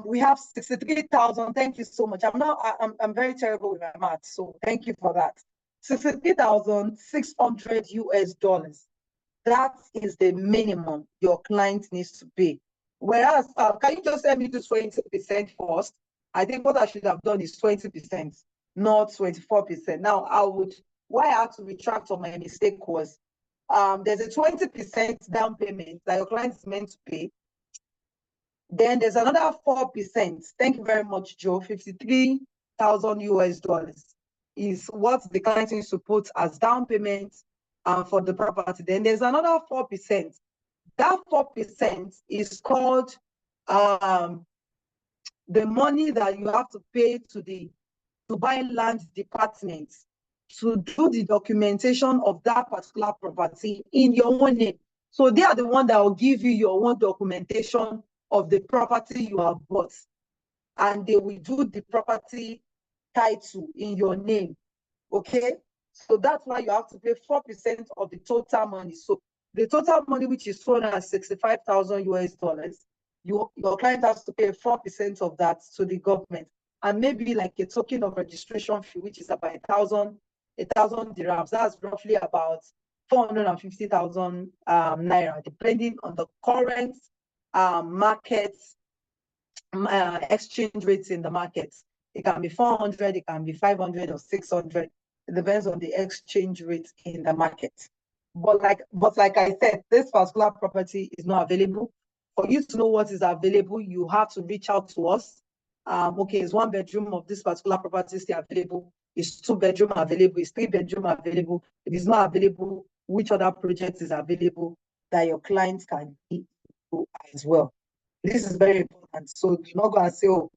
we have 63,000. Thank you so much. I'm very terrible with my math, so thank you for that. 63,600 US dollars. That is the minimum your client needs to pay. Whereas, can you just help me do 20% first? I think what I should have done is 20%, not 24%. Now, why I had to retract on my mistake was, there's a 20% down payment that your client is meant to pay. Then there's another 4%. Thank you very much, Joe. 53,000 US dollars is what the client needs to put as down payment for the property. Then there's another 4%. That 4% is called the money that you have to pay to the Dubai Land Department to do the documentation of that particular property in your own name. So they are the one that will give you your own documentation of the property you have bought, and they will do the property title in your name. Okay, so that's why you have to pay 4% of the total money. So the total money, which is 265,000 US dollars, your client has to pay 4% of that to the government, and maybe like a token of registration fee, which is about 1,000 dirhams. That's roughly about 450,000 naira, depending on the current market exchange rates in the markets. It can be 400, it can be 500 or 600. It depends on the exchange rate in the market. But like I said, this particular property is not available. For you to know what is available, you have to reach out to us. Okay, is 1 bedroom of this particular property still available? Is 2 bedroom available? Is 3 bedroom available? If it's not available, which other project is available that your clients can be as well? This is very important. So do not go and say, oh,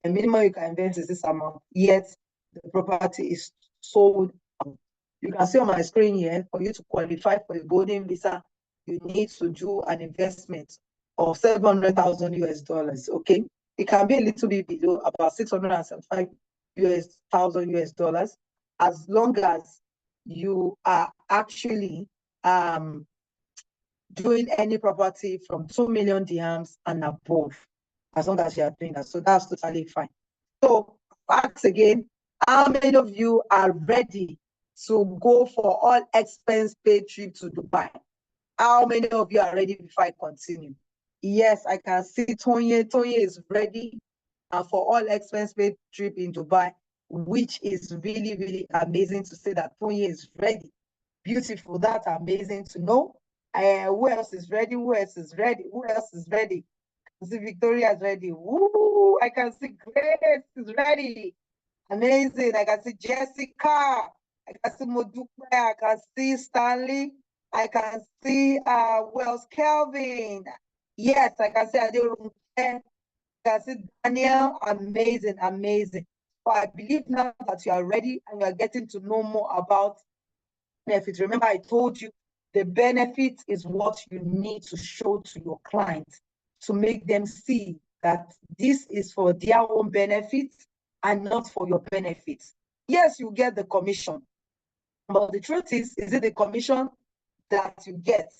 the minimum you can invest is this amount, yet the property is sold out. You can see on my screen here, for you to qualify for the golden visa, you need to do an investment of 700,000 US dollars. Okay, it can be a little bit below, about 675,000 US dollars, as long as you are actually doing any property from 2 million dirhams and above, as long as you are doing that. So that's totally fine. So facts again, How many of you are ready to go for all expense paid trip to Dubai? How many of you are ready before I continue? Yes, I can see Tonye. Tonye is ready for all expense paid trip in Dubai, which is really, really amazing to say that Tonye is ready. Beautiful. That's amazing to know. Who else is ready? Who else is ready? Who else is ready? I see Victoria is ready. Woo! I can see Grace is ready. Amazing. I can see Jessica. I can see Modupe. I can see Stanley. I can see Wells Kelvin. Yes, I can see Adirunke. I can see Daniel. Amazing, amazing. So I believe now that you are ready and you are getting to know more about benefits. Remember, I told you the benefit is what you need to show to your clients to make them see that this is for their own benefits and not for your benefits. Yes, you get the commission, but the truth is it the commission that you get?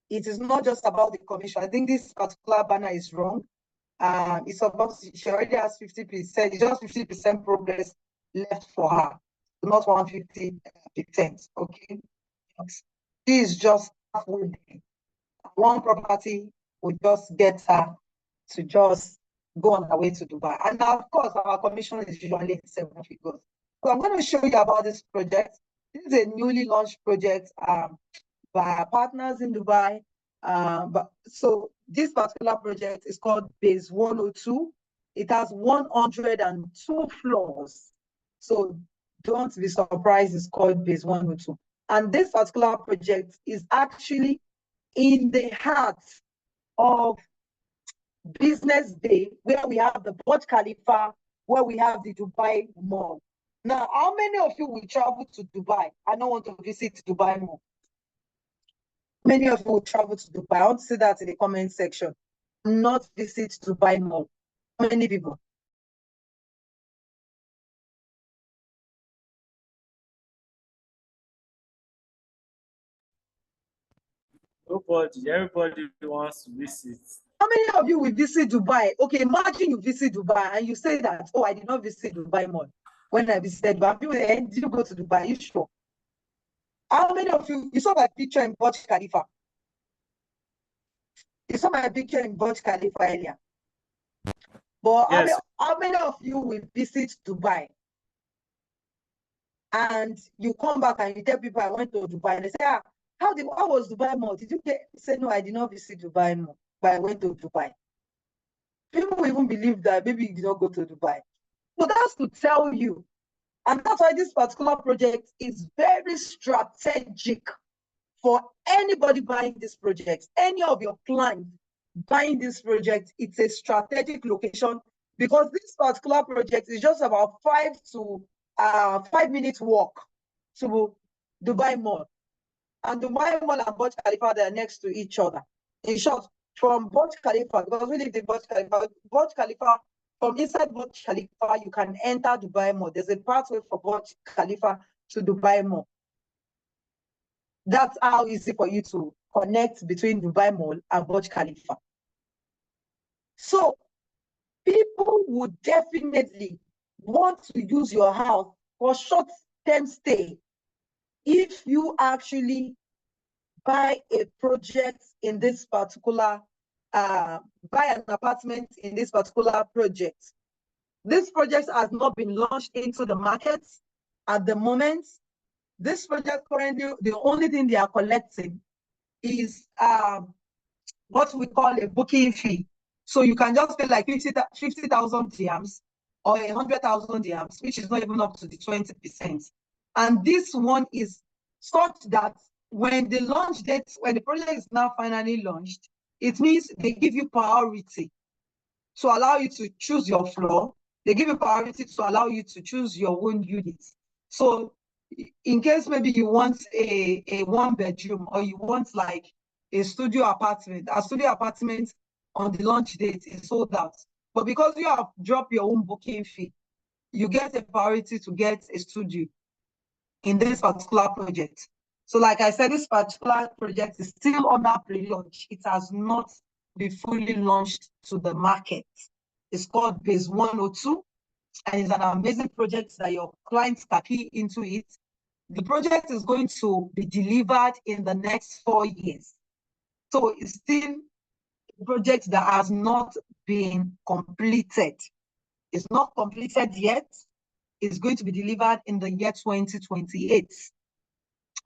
It is not just about the commission. I think this particular banner is wrong. It's about, she already has 50%, it's just 50% progress left for her, not 150%, okay? She is just halfway there. One property will just get her to just go on her way to Dubai. And of course, our commission is usually 7 figures. So I'm going to show you about this project. This is a newly launched project by our partners in Dubai. So this particular project is called Base 102. It has 102 floors. So don't be surprised, it's called Base 102. And this particular project is actually in the heart of Business Bay, where we have the Burj Khalifa, where we have the Dubai Mall. Now, how many of you will travel to Dubai? I don't want to visit Dubai Mall. Many of you will travel to Dubai. I want to see that in the comment section. Not visit Dubai Mall. Many people. Nobody, everybody wants to visit. How many of you will visit Dubai? Okay, imagine you visit Dubai and you say that, oh, I did not visit Dubai Mall when I visited Dubai. People say, did you go to Dubai? Are you sure? How many of you saw my picture in Burj Khalifa? You saw my picture in Burj Khalifa earlier. But yes, how many of you will visit Dubai? And you come back and you tell people I went to Dubai, and they say, how was Dubai Mall? Did you say, no, I did not visit Dubai Mall, but I went to Dubai. People will even believe that maybe you did not go to Dubai. So that's to tell you. And that's why this particular project is very strategic for anybody buying this project. Any of your clients buying this project, it's a strategic location because this particular project is just about 5 minutes walk to Dubai Mall. And Dubai Mall and Burj Khalifa, they are next to each other. In short, from Burj Khalifa, because we live in Burj Khalifa, from inside Burj Khalifa, you can enter Dubai Mall. There's a pathway for Burj Khalifa to Dubai Mall. That's how easy for you to connect between Dubai Mall and Burj Khalifa. So people would definitely want to use your house for short-term stay if you actually buy a project in this particular, buy an apartment in this particular project. This project has not been launched into the market at the moment. This project currently, the only thing they are collecting is what we call a booking fee. So you can just pay like 50,000 dirhams or 100,000 dirhams, which is not even up to the 20%. And this one is such that when the launch date, when the project is now finally launched, it means they give you priority to allow you to choose your floor. They give you priority to allow you to choose your own units. So in case maybe you want a 1-bedroom or you want like a studio apartment on the launch date is sold out. But because you have dropped your own booking fee, you get a priority to get a studio in this particular project. So like I said, this particular project is still under pre-launch. It has not been fully launched to the market. It's called Base 102. and it's an amazing project that your clients can key into it. The project is going to be delivered in the next 4 years. So it's still a project that has not been completed. It's not completed yet. It's going to be delivered in the year 2028.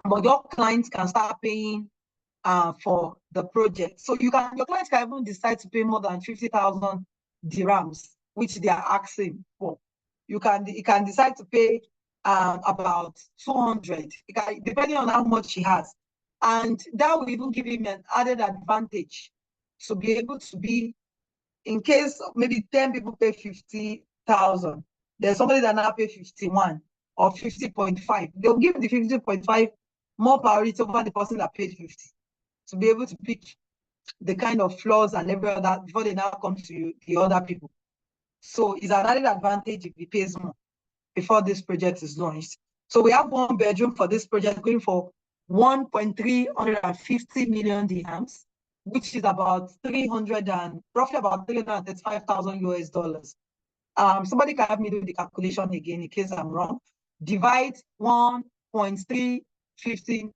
But your clients can start paying for the project. So your clients can even decide to pay more than 50,000 dirhams, which they are asking for. You can decide to pay about 200, depending on how much he has. And that will even give him an added advantage to be able to be, in case maybe 10 people pay 50,000, there's somebody that now pay 51 or 50.5. They'll give the 50.5 more priority over the person that paid 50 to be able to pick the kind of flaws and every other before they now come to you, the other people. So it's an added advantage if he pays more before this project is launched. So we have 1 bedroom for this project going for 1.350 million dirhams, which is about roughly about 335,000 US dollars. Somebody can have me do the calculation again in case I'm wrong. Divide 1.350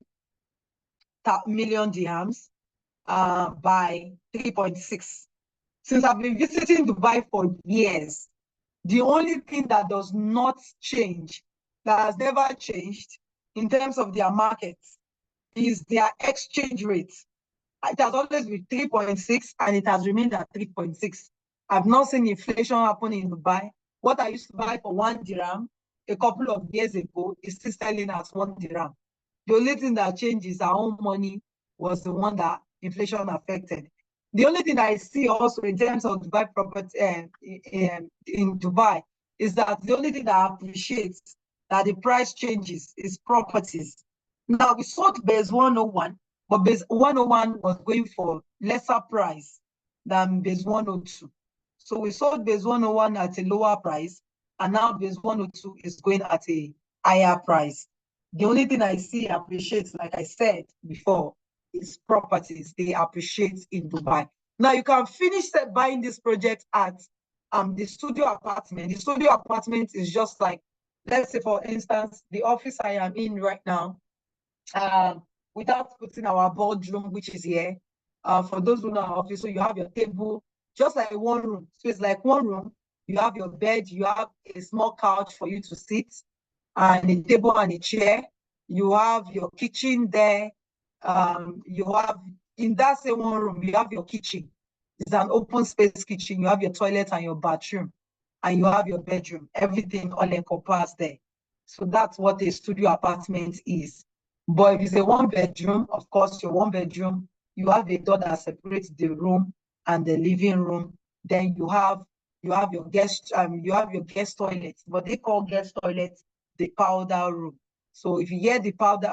million dirhams by 3.6. Since I've been visiting Dubai for years, the only thing that does not change, that has never changed in terms of their markets, is their exchange rate. It has always been 3.6 and it has remained at 3.6. I've not seen inflation happen in Dubai. What I used to buy for 1 dirham a couple of years ago is still selling as 1 dirham. The only thing that changed is our own money was the one that inflation affected. The only thing I see also in terms of Dubai property in Dubai is that the only thing that appreciates that the price changes is properties. Now we sold base 101, but base 101 was going for lesser price than base 102. So we sold base 101 at a lower price, and now base 102 is going at a higher price. The only thing I see appreciates, like I said before, is properties. They appreciate in Dubai. Now you can finish buying this project at the studio apartment. The studio apartment is just like, let's say for instance, the office I am in right now, without putting our boardroom, which is here. For those who know our office, so you have your table, just like 1 room. So it's like 1 room. You have your bed, you have a small couch for you to sit, and a table and a chair. You have your kitchen there. You have, in that same 1 room, you have your kitchen. It's an open space kitchen. You have your toilet and your bathroom, and you have your bedroom. Everything all encompassed there. So that's what a studio apartment is. But if it's a 1 bedroom, of course, your 1 bedroom, you have a door that separates the room and the living room. Then you have your guest toilet. What they call guest toilet, the powder room. So if you hear the powder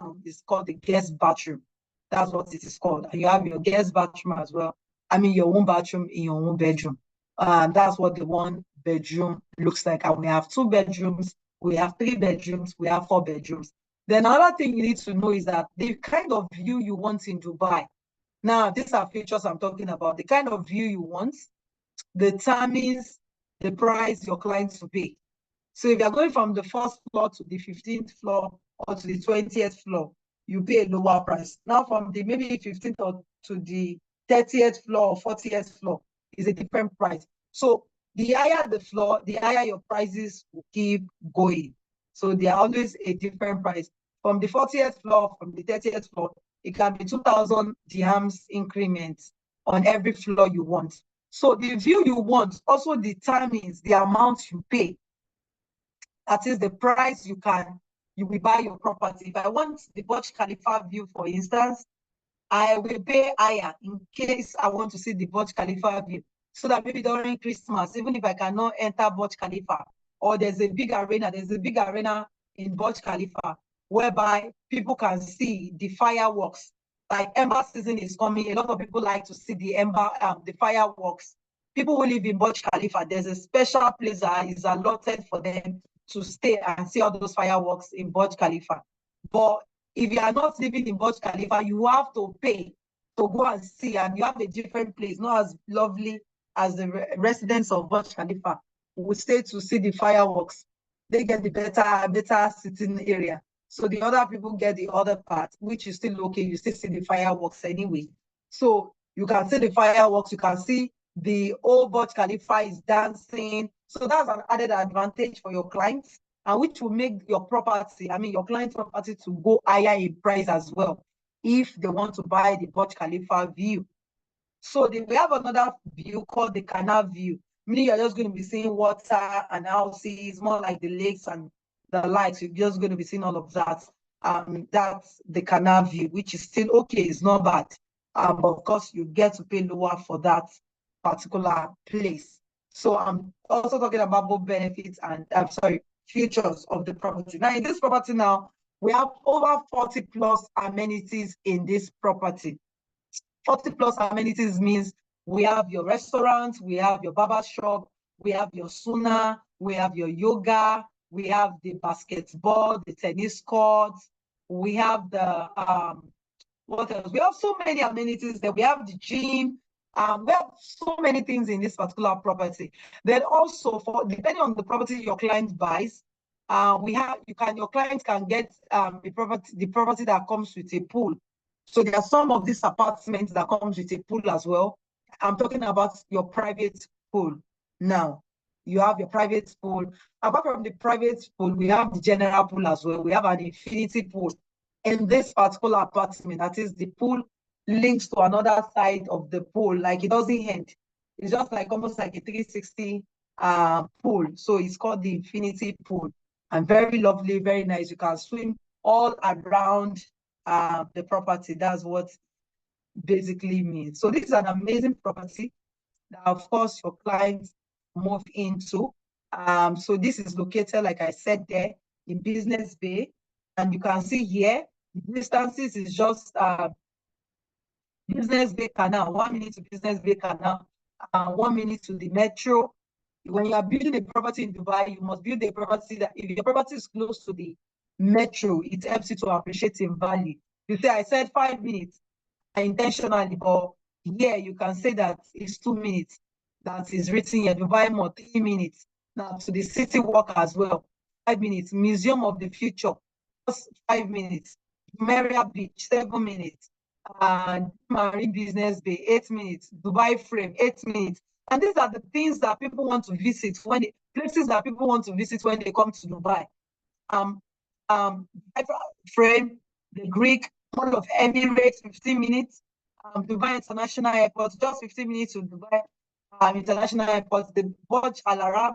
room, it's called the guest bathroom. That's what it is called. And you have your guest bathroom as well. I mean, your own bathroom in your own bedroom. That's what the 1 bedroom looks like. And we have 2 bedrooms, we have 3 bedrooms, we have 4 bedrooms. Then another thing you need to know is that the kind of view you want in Dubai. Now, these are features I'm talking about. The kind of view you want determines the price your clients will pay. So if you're going from the 1st floor to the 15th floor or to the 20th floor, you pay a lower price. Now from the maybe 15th to the 30th floor or 40th floor is a different price. So the higher the floor, the higher your prices will keep going. So they are always a different price. From the 40th floor, from the 30th floor, it can be 2,000 dirhams increments on every floor you want. So the view you want also determines the amount you pay. That is the price you will buy your property. If I want the Burj Khalifa view, for instance, I will pay higher in case I want to see the Burj Khalifa view. So that maybe during Christmas, even if I cannot enter Burj Khalifa, or there's a big arena in Burj Khalifa, whereby people can see the fireworks. Like Ember season is coming, a lot of people like to see the fireworks. People who live in Burj Khalifa, there's a special place that is allotted for them to stay and see all those fireworks in Burj Khalifa. But if you are not living in Burj Khalifa, you have to pay to go and see, and you have a different place, not as lovely as the residents of Burj Khalifa. will stay to see the fireworks. They get the better sitting area. So the other people get the other part, which is still okay. You still see the fireworks anyway. So you can see the fireworks, you can see the old Burj Khalifa is dancing. So that's an added advantage for your clients, and which will make your property, your client's property, to go higher in price as well, if they want to buy the Burj Khalifa view. So we have another view called the canal view, meaning you're just going to be seeing water and houses, more like the lakes and the lights. You're just going to be seeing all of that. That's the canal view, which is still okay. It's not bad. But of course, you get to pay lower for that particular place. So I'm also talking about both benefits and, features of the property. Now, in this property now, we have over 40 plus amenities in this property. 40 plus amenities means we have your restaurant, we have your barber shop, we have your sauna, we have your yoga, we have the basketball, the tennis courts, we have the, what else? We have so many amenities there. We have the gym. We have so many things in this particular property. Then also, depending on the property your client buys, your client can get the property that comes with a pool. So there are some of these apartments that comes with a pool as well. I'm talking about your private pool. Now, you have your private pool. Apart from the private pool, we have the general pool as well. We have an infinity pool. In this particular apartment, that is, the pool links to another side of the pool, like it doesn't end. It's just like almost like a 360 pool. So it's called the infinity pool, and very lovely, very nice. You can swim all around the property. That's what basically means. So this is an amazing property that, of course, your clients move into. So this is located, like I said, there in Business Bay, and you can see here the distances is just Business Bay Canal, 1 minute to Business Bay Canal, 1 minute to the metro. When you are building a property in Dubai, you must build a property that, if your property is close to the metro, it helps you to appreciate in value. You say, I said 5 minutes intentionally, but here you can say that it's 2 minutes. That is written here. Dubai Mall, 3 minutes. Now to the city walk as well, 5 minutes. Museum of the Future, just 5 minutes. Jumeirah Beach, 7 minutes. And Marine Business Bay, 8 minutes. Dubai Frame, 8 minutes. And these are the things that people want to visit places that people want to visit when they come to Dubai. Frame, the Greek, Mall of Emirates, 15 minutes. Dubai International Airport, just 15 minutes to Dubai International Airport. The Burj Al Arab,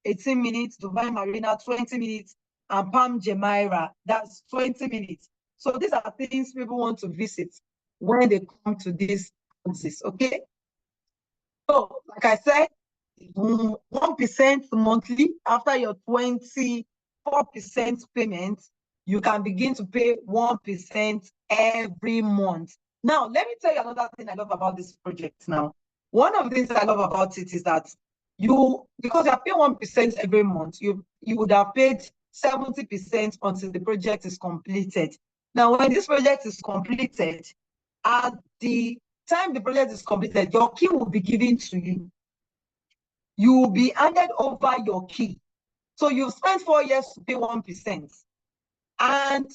18 minutes. Dubai Marina, 20 minutes. And Palm Jumeirah, that's 20 minutes. So these are things people want to visit when they come to these places, okay? So, like I said, 1% monthly. After your 24% payment, you can begin to pay 1% every month. Now, let me tell you another thing I love about this project now. One of the things I love about it is that because you are paying 1% every month, you would have paid 70% until the project is completed. Now, when this project is completed, at the time the project is completed, your key will be given to you. You will be handed over your key. So you've spent 4 years to pay 1%. And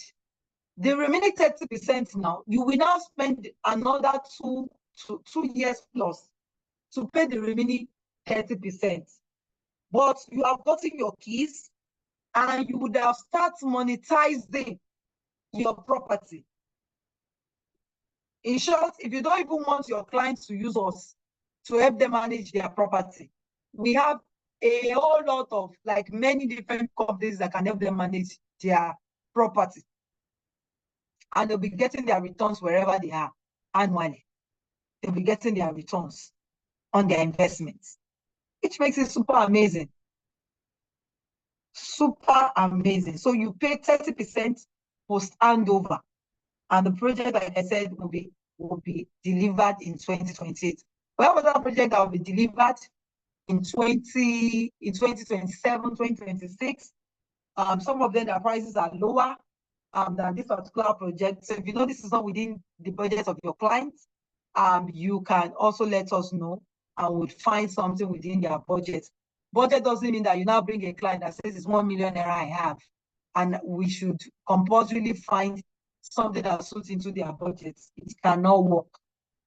the remaining 30% now, you will now spend another 2 years plus to pay the remaining 30%. But you have gotten your keys, and you would have started monetizing your property. In short, if you don't even want your clients to use us to help them manage their property, we have a whole lot of, like, many different companies that can help them manage their property. And they'll be getting their returns wherever they are annually. They'll be getting their returns on their investments, which makes it super amazing. Super amazing. So you pay 30% post handover, and the project, like I said, will be delivered in 2028. We have another project that will be delivered in 2027, 2026. Some of them, their prices are lower than this particular project. So if you know this is not within the budget of your clients, you can also let us know, and we'll find something within their budget Budget doesn't mean that you now bring a client that says it's 1 million naira I have, and we should compulsorily find something that suits into their budget. It cannot work.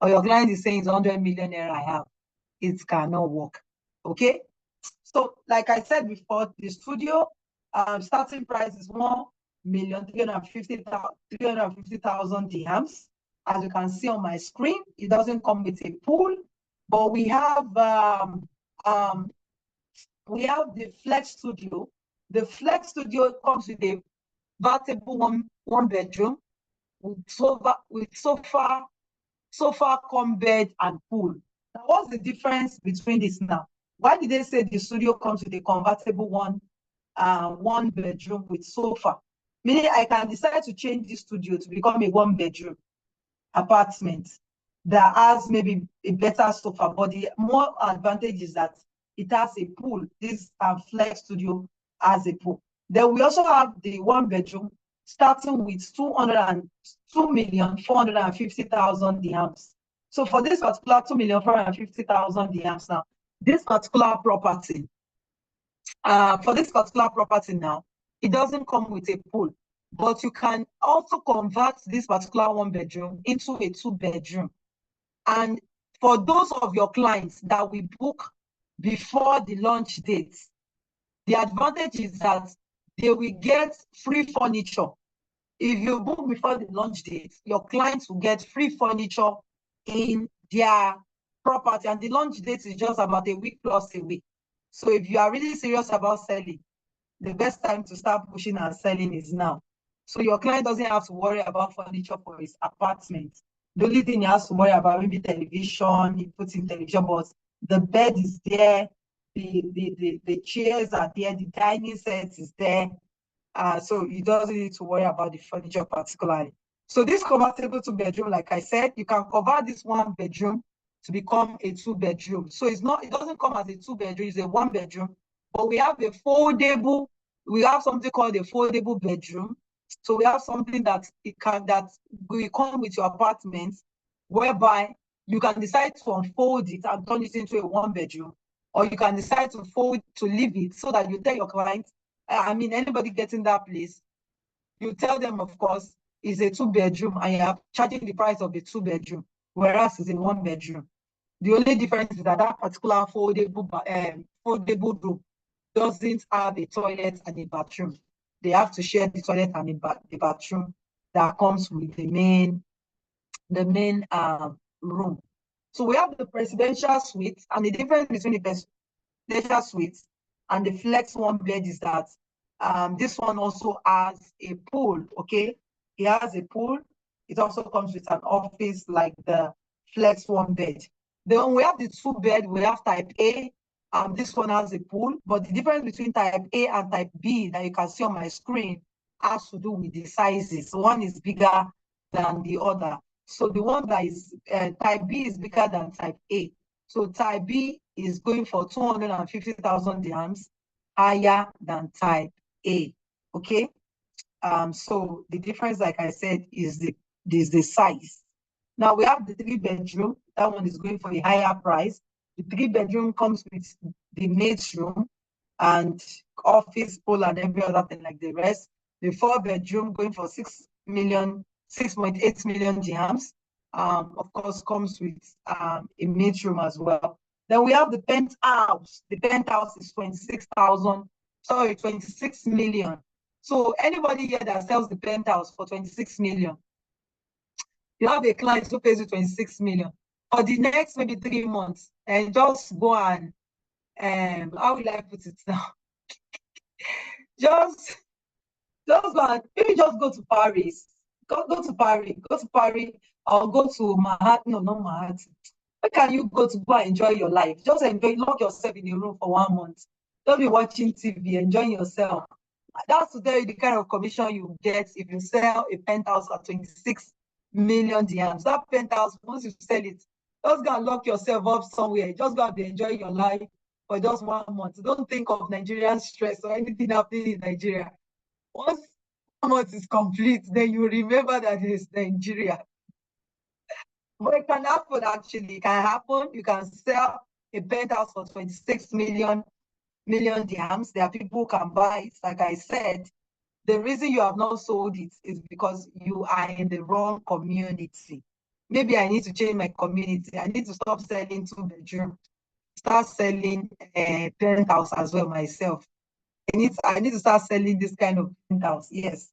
Or your client is saying it's 100 million naira I have. It cannot work. Okay? So, like I said before, the studio starting price is 1,350,000 dirhams. As you can see on my screen, it doesn't come with a pool, but we have the Flex Studio. The Flex Studio comes with a vertical one bedroom with sofa, come bed and pool. Now, what's the difference between this now? Why did they say the studio comes with a convertible one bedroom with sofa? Meaning I can decide to change this studio to become a 1-bedroom apartment that has maybe a better sofa, but the more advantage is that it has a pool. This Flex Studio has a pool. Then we also have the 1-bedroom starting with 2,450,000 dirhams. So for this particular 2,450,000 dirhams now, this particular property, now, it doesn't come with a pool, but you can also convert this particular 1-bedroom into a 2-bedroom. And for those of your clients that we book before the launch date, the advantage is that they will get free furniture. If you book before the launch date, your clients will get free furniture in their property, and the launch date is just about a week plus a week. So if you are really serious about selling, the best time to start pushing and selling is now. So your client doesn't have to worry about furniture for his apartment. The only thing he has to worry about maybe television, he puts in television, but the bed is there, the chairs are there, the dining set is there. So he doesn't need to worry about the furniture particularly. So this convertible 2-bedroom, like I said, you can convert this 1-bedroom to become a 2-bedroom. So it doesn't come as a 2-bedroom, it's a 1-bedroom. But we have we have something called a foldable bedroom. So we have something that will come with your apartment, whereby you can decide to unfold it and turn it into a 1-bedroom, or you can decide to leave it so that you tell your client, anybody getting that place, you tell them, of course, it's a 2-bedroom and you are charging the price of a 2-bedroom, whereas it's a 1-bedroom. The only difference is that particular foldable room doesn't have a toilet and a bathroom. They have to share the toilet and the bathroom that comes with the main room. So we have the presidential suite, and the difference between the presidential suite and the Flex 1 bed is that this one also has a pool. Okay, it has a pool. It also comes with an office like the Flex 1 bed. Then we have the 2-bed. We have type A. This one has a pool, but the difference between type A and type B that you can see on my screen has to do with the sizes. One is bigger than the other. So the one that is type B is bigger than type A. So type B is going for 250,000 dirhams, higher than type A. Okay. So the difference, like I said, is the size. Now we have the 3-bedroom. That one is going for a higher price. The 3-bedroom comes with the maid's room and office, pool, and every other thing like the rest. The 4-bedroom going for 6.8 million dirhams. Of course, comes with a maid's room as well. Then we have the penthouse. The penthouse is 26 million. So anybody here that sells the penthouse for 26 million, you have a client who pays you 26 million. For the next maybe 3 months, and just go and how will I put it now? just go and maybe just go to Paris. Go to Paris, or go to Manhattan. No, not Manhattan. Where can you go to go and enjoy your life? Just lock yourself in a room for 1 month. Don't be watching TV, enjoying yourself. That's to tell you the kind of commission you get if you sell a penthouse at 26 million dirhams. That penthouse, once you sell it, just go and lock yourself up somewhere. Just go and enjoy your life for just 1 month. Don't think of Nigerian stress or anything happening in Nigeria. Once 1 month is complete, then you remember that it's Nigeria. But it can happen, actually. It can happen. You can sell a penthouse for 26 million million dirhams. There are people who can buy it. Like I said, the reason you have not sold it is because you are in the wrong community. Maybe I need to change my community. I need to stop selling 2-bedroom, start selling penthouse as well myself. I need to start selling this kind of penthouse. Yes,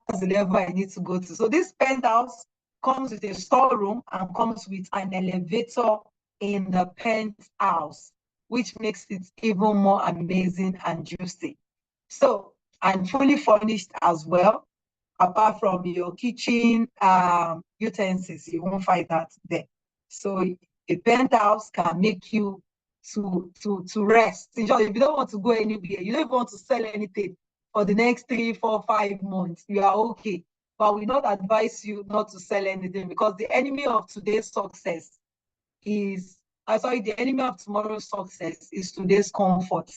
that's the level I need to go to. So this penthouse comes with a storeroom and comes with an elevator in the penthouse, which makes it even more amazing and juicy. So, and fully furnished as well, apart from your kitchen utensils, you won't find that there. So a penthouse can make you to rest. In short, if you don't want to go anywhere, you don't even want to sell anything for the next 3, 4, 5 months, you are okay. But we not advise you not to sell anything, because the enemy of today's success is, the enemy of tomorrow's success is today's comfort.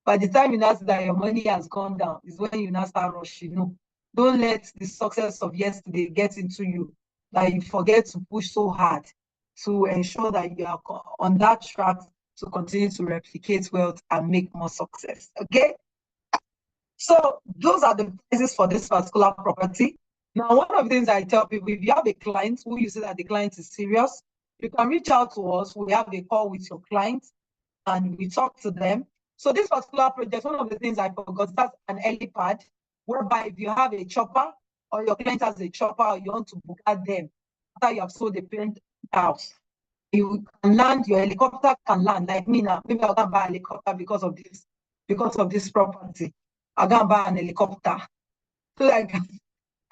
By the time you know that your money has gone down, is when you now start rushing. No, don't let the success of yesterday get into you, that you forget to push so hard to ensure that you are on that track to continue to replicate wealth and make more success. Okay? So those are the prices for this particular property. Now, one of the things I tell people, if you have a client who you see that the client is serious, you can reach out to us. We have a call with your client and we talk to them. So this particular project, one of the things I forgot, that's an helipad, whereby if you have a chopper or your client has a chopper or you want to book at them after you have sold the penthouse, you can land, your helicopter can land. Like me now, maybe I'll go buy a helicopter because of this property. I'll go buy an helicopter. So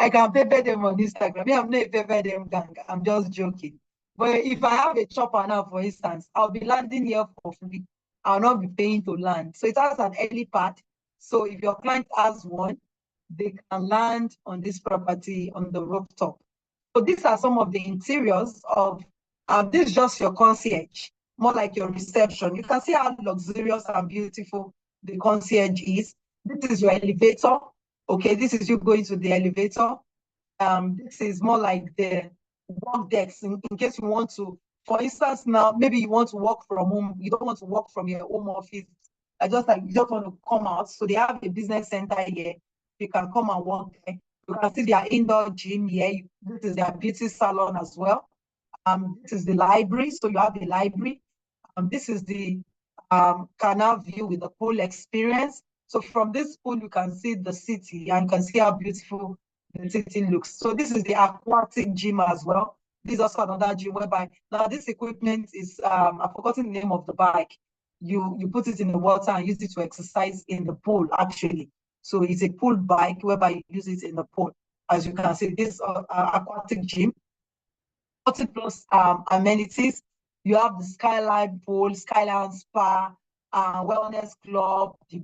I can pay them on Instagram. Me, I'm not a pay them gang. I'm just joking. But if I have a chopper now, for instance, I'll be landing here for free. I'll not be paying to land. So it has an helipad. So if your client has one, they can land on this property on the rooftop. So these are some of the interiors of, this is just your concierge, more like your reception. You can see how luxurious and beautiful the concierge is. This is your elevator. Okay, this is you going to the elevator. This is more like the work decks in case you want to, for instance, now maybe you want to work from home, you don't want to work from your home office. You just want to come out. So they have a business center here. You can come and work there. You can see their indoor gym here. This is their beauty salon as well. This is the library. So you have the library. This is the canal view with the pool experience. So from this pool, you can see the city and you can see how beautiful the city looks. So this is the aquatic gym as well. This is also another gym whereby, now this equipment is, I've forgotten the name of the bike. You put it in the water and use it to exercise in the pool, actually. So it's a pool bike whereby you use it in the pool. As you can see, this aquatic gym, 40 plus amenities. You have the Skyline Pool, Skyline Spa, Wellness Club, the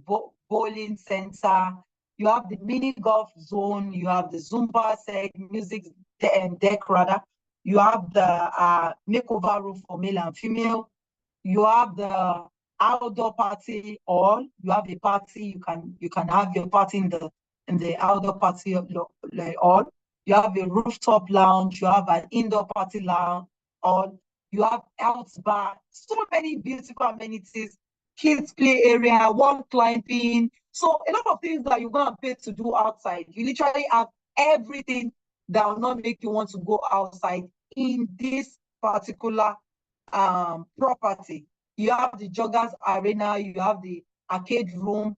bowling center. You have the mini golf zone. You have the Zumba set, music deck rather. You have the makeover room for male and female. You have the outdoor party hall. You have a party. You can have your party in the outdoor party hall. You have a rooftop lounge. You have an indoor party lounge hall. You have out bar. So many beautiful amenities. Kids play area, wall climbing. So a lot of things that you're gonna pay to do outside. You literally have everything that will not make you want to go outside in this particular property. You have the joggers arena, you have the arcade room,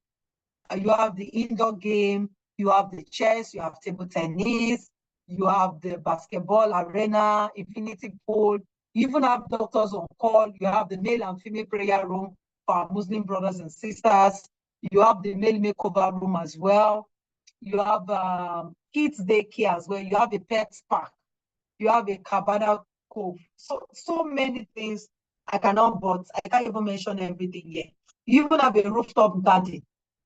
you have the indoor game, you have the chess, you have table tennis, you have the basketball arena, infinity pool, you even have doctors on call, you have the male and female prayer room for our Muslim brothers and sisters, you have the male makeover room as well, you have kids daycare as well, you have a pet park, you have a cabana cove. So many things I cannot, but I can't even mention everything here. You even have a rooftop garden.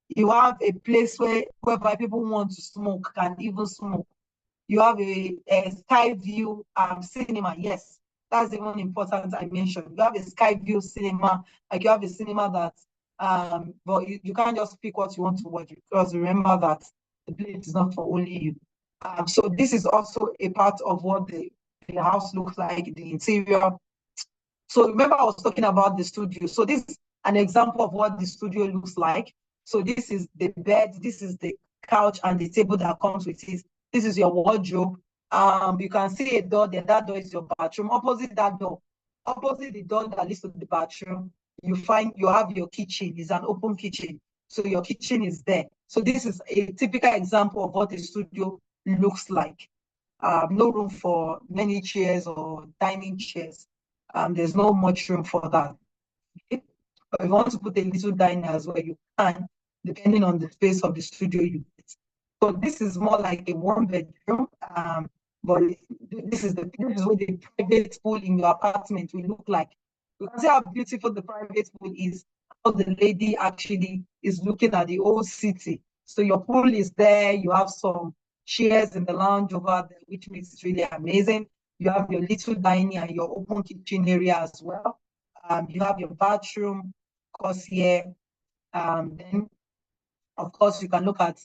You have a place whereby people who want to smoke can even smoke. You have a sky view cinema. Yes, that's even important I mentioned. You have a sky view cinema, like you have a cinema that but you can't just pick what you want to watch, because remember that the place is not for only you. So this is also a part of what the house looks like, the interior. So remember I was talking about the studio. So this an example of what the studio looks like. So this is the bed, this is the couch and the table that comes with it. This is your wardrobe. You can see a door there. That door is your bathroom. Opposite that door, opposite the door that leads to the bathroom, you have your kitchen. It's an open kitchen. So your kitchen is there. So this is a typical example of what a studio looks like. No room for many chairs or dining chairs. There's no much room for that. If you want to put a little diner as well, you can, depending on the space of the studio you get. So this is more like a one bedroom, but this is what the private pool in your apartment will look like. You can see how beautiful the private pool is, how the lady actually is looking at the old city. So your pool is there, you have some chairs in the lounge over there, which makes it really amazing. You have your little dining and your open kitchen area as well. You have your bathroom, of course, here. Then, of course, you can look at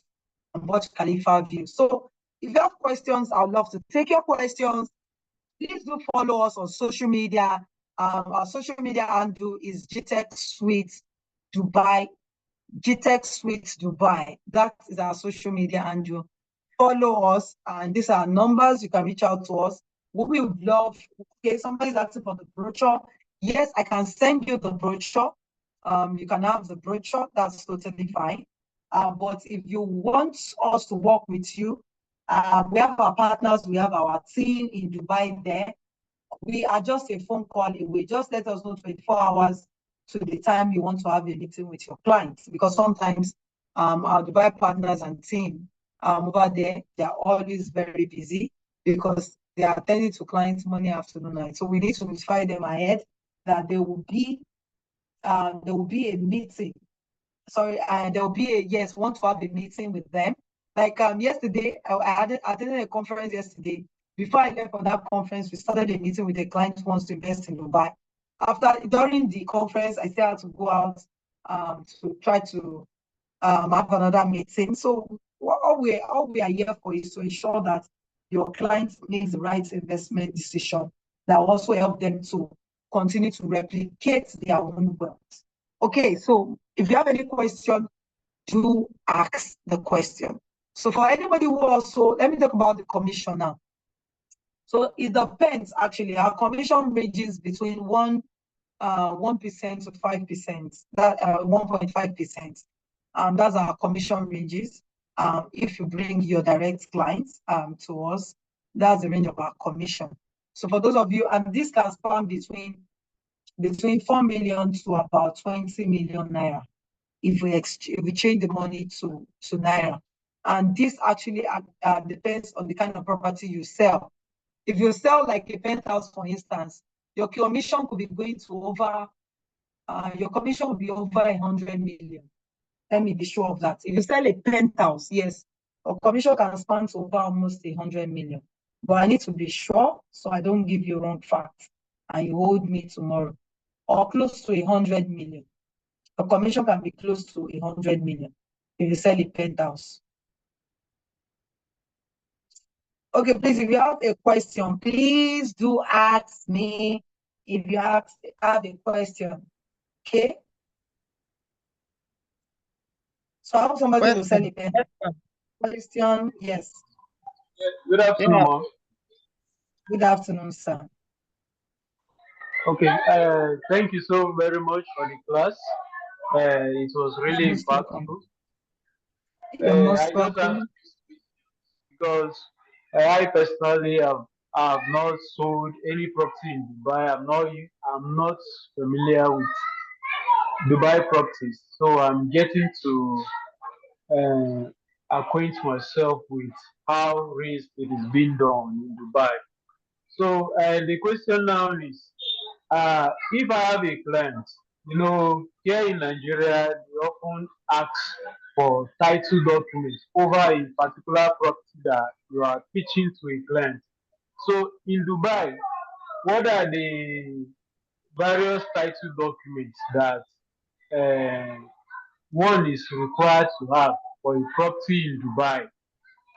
Burj Khalifa view. So if you have questions, I would love to take your questions. Please do follow us on social media. Our social media handle is GTech Suite Dubai. GTech Suite Dubai. That is our social media handle. Follow us, and these are numbers. You can reach out to us. We would love, okay, somebody's asking for the brochure. Yes, I can send you the brochure. You can have the brochure, that's totally fine. But if you want us to work with you, we have our partners, we have our team in Dubai there. We are just a phone call away. Just let us know 24 hours to the time you want to have a meeting with your clients, because sometimes our Dubai partners and team over there, they're always very busy because they are attending to clients morning, afternoon, night. So we need to notify them ahead that there will be a meeting. Sorry, there will be want to have a meeting with them. Like yesterday, I attended a conference yesterday. Before I left for that conference, we started a meeting with a client who wants to invest in Dubai. During the conference, I still had to go out to try to have another meeting. So all we are here for is to ensure that your client makes the right investment decision that will also help them to continue to replicate their own wealth. Okay, so if you have any question, do ask the question. So for anybody who also, let me talk about the commission now. So it depends, actually. Our commission ranges between 1% to 5%, that 1.5%. That's our commission ranges. If you bring your direct clients to us, that's the range of our commission. So for those of you, and this can span between 4 million to about 20 million naira if we change the money to naira. And this actually depends on the kind of property you sell. If you sell like a penthouse, for instance, your commission could be going to over, your commission will be over 100 million. Let me be sure of that. If you sell a penthouse, yes, your commission can span to over almost 100 million. But I need to be sure so I don't give you wrong facts and you hold me tomorrow. Or close to 100 million. A commission can be close to 100 million if you sell a penthouse. Okay, please, if you have a question, please do ask me if you have a question. Okay? So I have somebody to sell a penthouse. Question, yes. Good afternoon, ma'am. Good afternoon, sir. Okay, thank you so very much for the class. It was really impactful. You're most I just have welcome. because I personally have not sold any property in Dubai. I'm not familiar with Dubai properties, so I'm getting to acquaint myself with how real estate is being done in Dubai. So the question now is, if I have a client, here in Nigeria, they often ask for title documents over a particular property that you are pitching to a client. So in Dubai, what are the various title documents that one is required to have for a property in Dubai?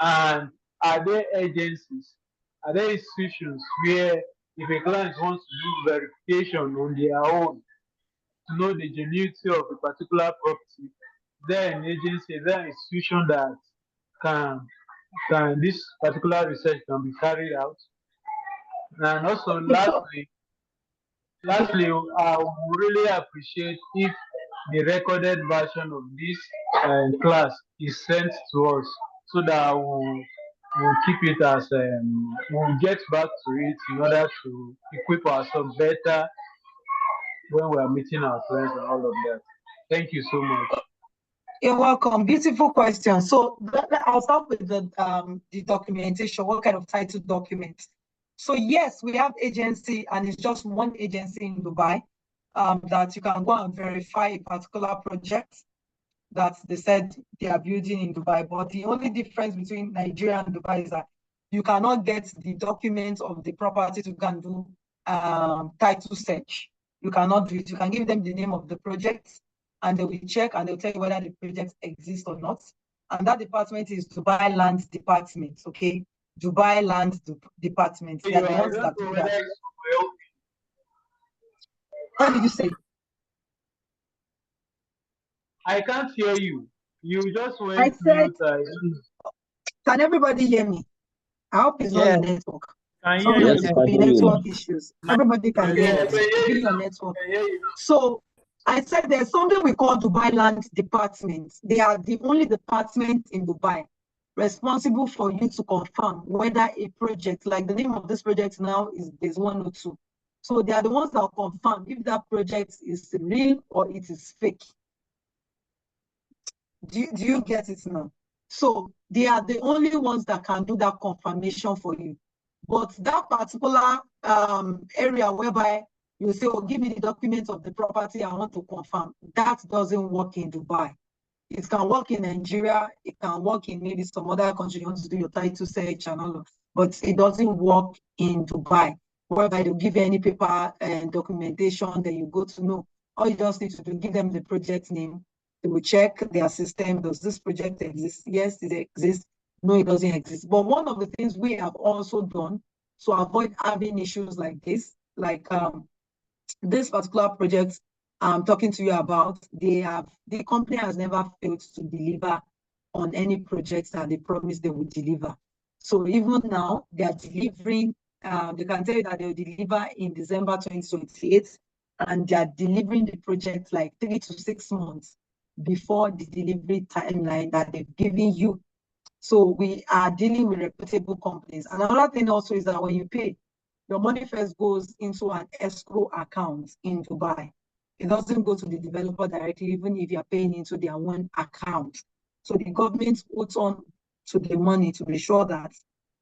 And are there agencies, are there institutions where if a client wants to do verification on their own to know the genuinity of a particular property, then an agency, then institution that can this particular research can be carried out. And also, lastly, I would really appreciate if the recorded version of this class is sent to us so that we'll keep it as we'll get back to it in order to equip ourselves better when we are meeting our friends and all of that. Thank you so much. You're welcome. Beautiful question. So I'll start with the documentation. What kind of title document? So yes, we have agency, and it's just one agency in Dubai that you can go and verify a particular project that they said they are building in Dubai. But the only difference between Nigeria and Dubai is that you cannot get the documents of the property to can do title search. You cannot do it. You can give them the name of the project, and they will check and they'll tell you whether the project exists or not. And that department is Dubai Land Department, okay? Dubai Land Department. They are the ones that do that. What did you say? I can't hear you. You just went I said, mute. Can everybody hear me? I hope it's not the network. Yes, Some network issues. Everybody can hear me. Your network. So I said there's something we call Dubai Land Department. They are the only department in Dubai responsible for you to confirm whether a project, like the name of this project now is Base 102. So they are the ones that will confirm if that project is real or it is fake. Do you get it now? So they are the only ones that can do that confirmation for you. But that particular area whereby you say, oh, give me the documents of the property I want to confirm, that doesn't work in Dubai. It can work in Nigeria, it can work in maybe some other country you want to do your title search and all of, but it doesn't work in Dubai, whereby they'll give you any paper and documentation that you go to know. All you just need to do, give them the project name. They will check their system. Does this project exist? Yes, it exists. No, it doesn't exist. But one of the things we have also done to avoid having issues like this, like this particular project I'm talking to you about, the company has never failed to deliver on any projects that they promised they would deliver. So even now, they are delivering, they can tell you that they will deliver in December 2028, and they are delivering the project like 3 to 6 months before the delivery timeline that they've given you. So we are dealing with reputable companies. Another thing also is that when you pay, your money first goes into an escrow account in Dubai. It doesn't go to the developer directly, even if you're paying into their own account. So the government puts on to the money to be sure that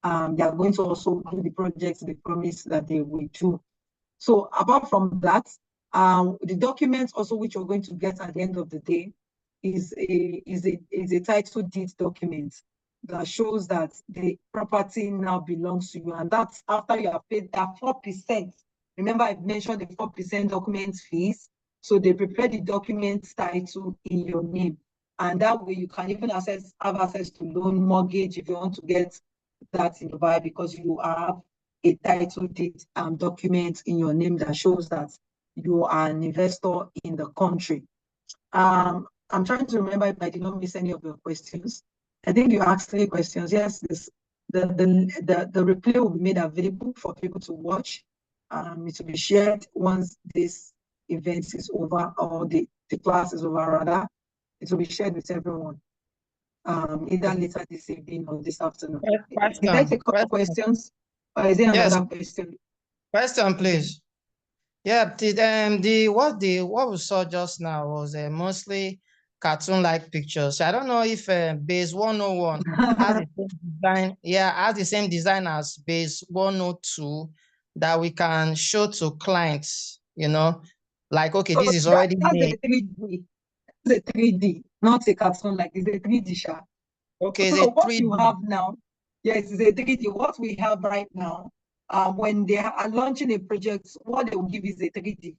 they are going to also do the projects they promise that they will do. So apart from that, the documents also which you're going to get at the end of the day is a title deed document that shows that the property now belongs to you. And that's after you have paid that 4%. Remember, I mentioned the 4% document fees. So they prepare the document title in your name. And that way you can even have access to loan, mortgage, if you want to get that in Dubai, because you have a title deed document in your name that shows that you are an investor in the country. I'm trying to remember if I did not miss any of your questions. I think you asked 3 questions. Yes, the replay will be made available for people to watch. It will be shared once this event is over, or the class is over rather. It will be shared with everyone, either later this evening or this afternoon. Did I take a couple questions, or is there another question? Question, please. Yeah, what we saw just now was mostly cartoon-like pictures. I don't know if Base 101 has the same design. Yeah, has the same design as Base 102 that we can show to clients. You know, like okay, so this is already made. It's a 3D, not a cartoon like it's a 3D shot. Okay, so what 3D. You have now, yes, it's a 3D. What we have right now, when they are launching a project, what they will give is a 3D.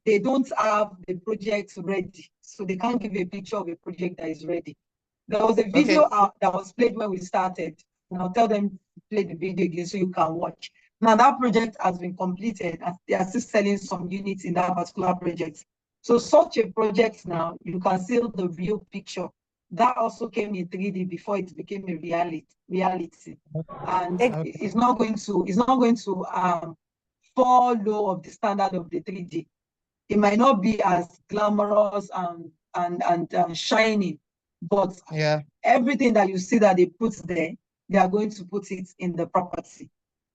They don't have the project ready, so they can't give a picture of a project that is ready. There was a video that was played when we started, and I'll tell them to play the video again so you can watch. Now that project has been completed, and they are still selling some units in that particular project. So such a project now, you can see the real picture. That also came in 3D before it became a reality. And it's not going to fall low of the standard of the 3D. It might not be as glamorous and shining, but everything that you see that they put there, they are going to put it in the property.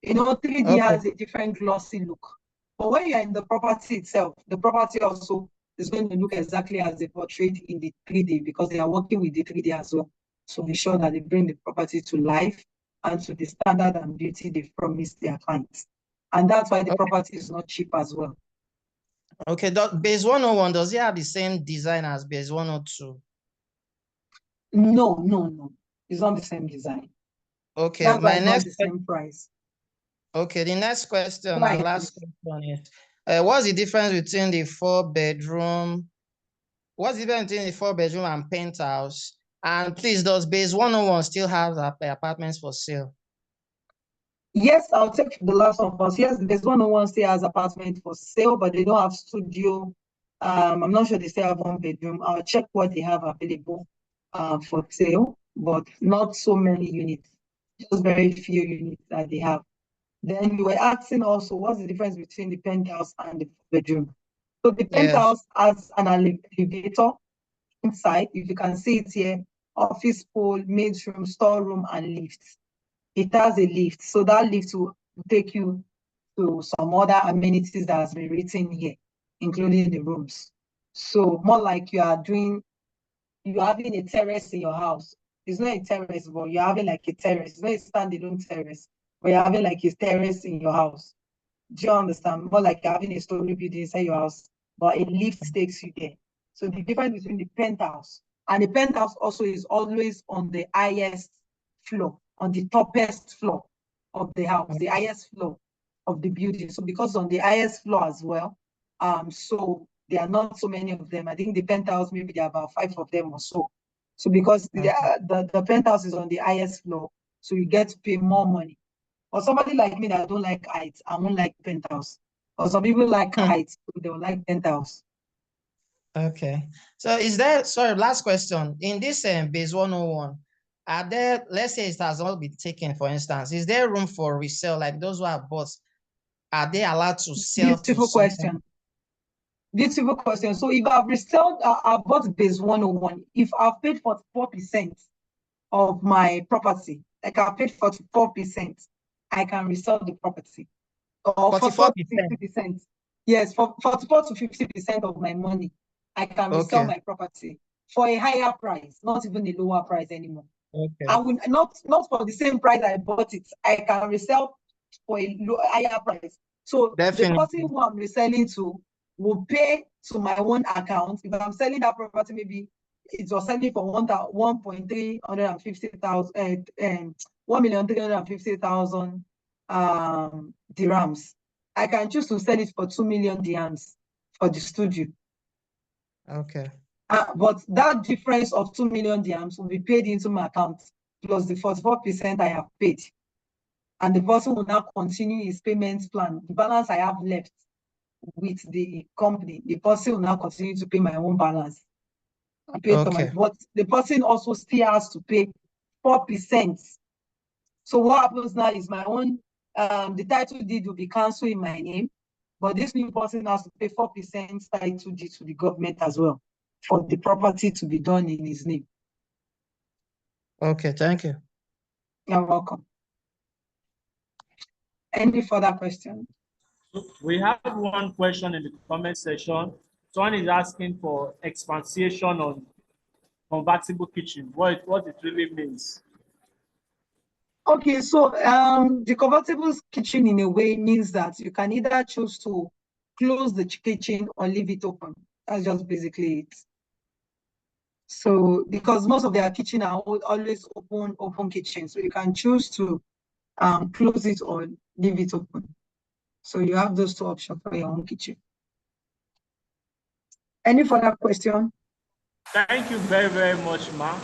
3D has a different glossy look. But when you're in the property itself, the property also is going to look exactly as they portrayed in the 3D because they are working with the 3D as well. So ensure that they bring the property to life and to the standard and beauty they've promised their clients. And that's why the property is not cheap as well. Okay, base 101, does it have the same design as base 102? No. It's not the same design. Okay, that's my next not the same price. Okay, the next question and last question is, what's the difference between the 4-bedroom? What's the difference between the 4-bedroom and penthouse? And please, does base 101 still have apartments for sale? Yes, I'll take the last one first. Yes, base 101 still has apartment for sale, but they don't have studio. I'm not sure they still have 1-bedroom. I'll check what they have available for sale, but not so many units, just very few units that they have. Then you were asking also, what's the difference between the penthouse and the bedroom? So the penthouse has an elevator inside. If you can see it here, office pool, maid's room, storeroom, and lift. It has a lift. So that lift will take you to some other amenities that has been written here, including the rooms. So more like you're having a terrace in your house. It's not a terrace, but you're having like a terrace. It's not a standalone terrace, but you're having like a terrace in your house. Do you understand? More like you're having a story building inside your house, but a lift takes you there. So the difference between the penthouse and the penthouse also is always on the highest floor, on the toppest floor of the house, the highest floor of the building. So because on the highest floor as well, so there are not so many of them. I think the penthouse, maybe there are about 5 of them or so. So because the penthouse is on the highest floor, so you get to pay more money. Or somebody like me that don't like heights, I won't like penthouse. Or some people like heights, so they will like penthouse. Okay. So is there, sorry, last question. In this base 101, are there, let's say it has all been taken, for instance, is there room for resale? Like those who have bought, are they allowed to sell? Beautiful question. Beautiful question. So if I've resold, I bought base 101, if I've paid 44% of my property, like I've paid 44%, I can resell the property. Or 44 to 50%. Yes, for 44 to 50% of my money, I can resell my property for a higher price, not even a lower price anymore. I will not for the same price I bought it. I can resell for a higher price. So the person who I'm reselling to will pay to my own account. If I'm selling that property, maybe it was selling for 1,350,000 dirhams. I can choose to sell it for 2 million dirhams for the studio. Okay. But that difference of 2 million dirhams will be paid into my account plus the 44% I have paid. And the person will now continue his payment plan. The balance I have left with the company, the person will now continue to pay my own balance. But the person also still has to pay 4%. So what happens now is my own, the title deed will be cancelled in my name, but this new person has to pay 4% title deed to the government as well for the property to be done in his name. Okay, thank you. You're welcome. Any further questions? We have one question in the comment section. Someone is asking for expansion on convertible kitchen. What it really means. Okay, so the convertible kitchen in a way means that you can either choose to close the kitchen or leave it open. That's just basically it. So because most of their kitchen are always open kitchen, so you can choose to close it or leave it open. So you have those 2 options for your own kitchen. Any further question? Thank you very, very much, Ma.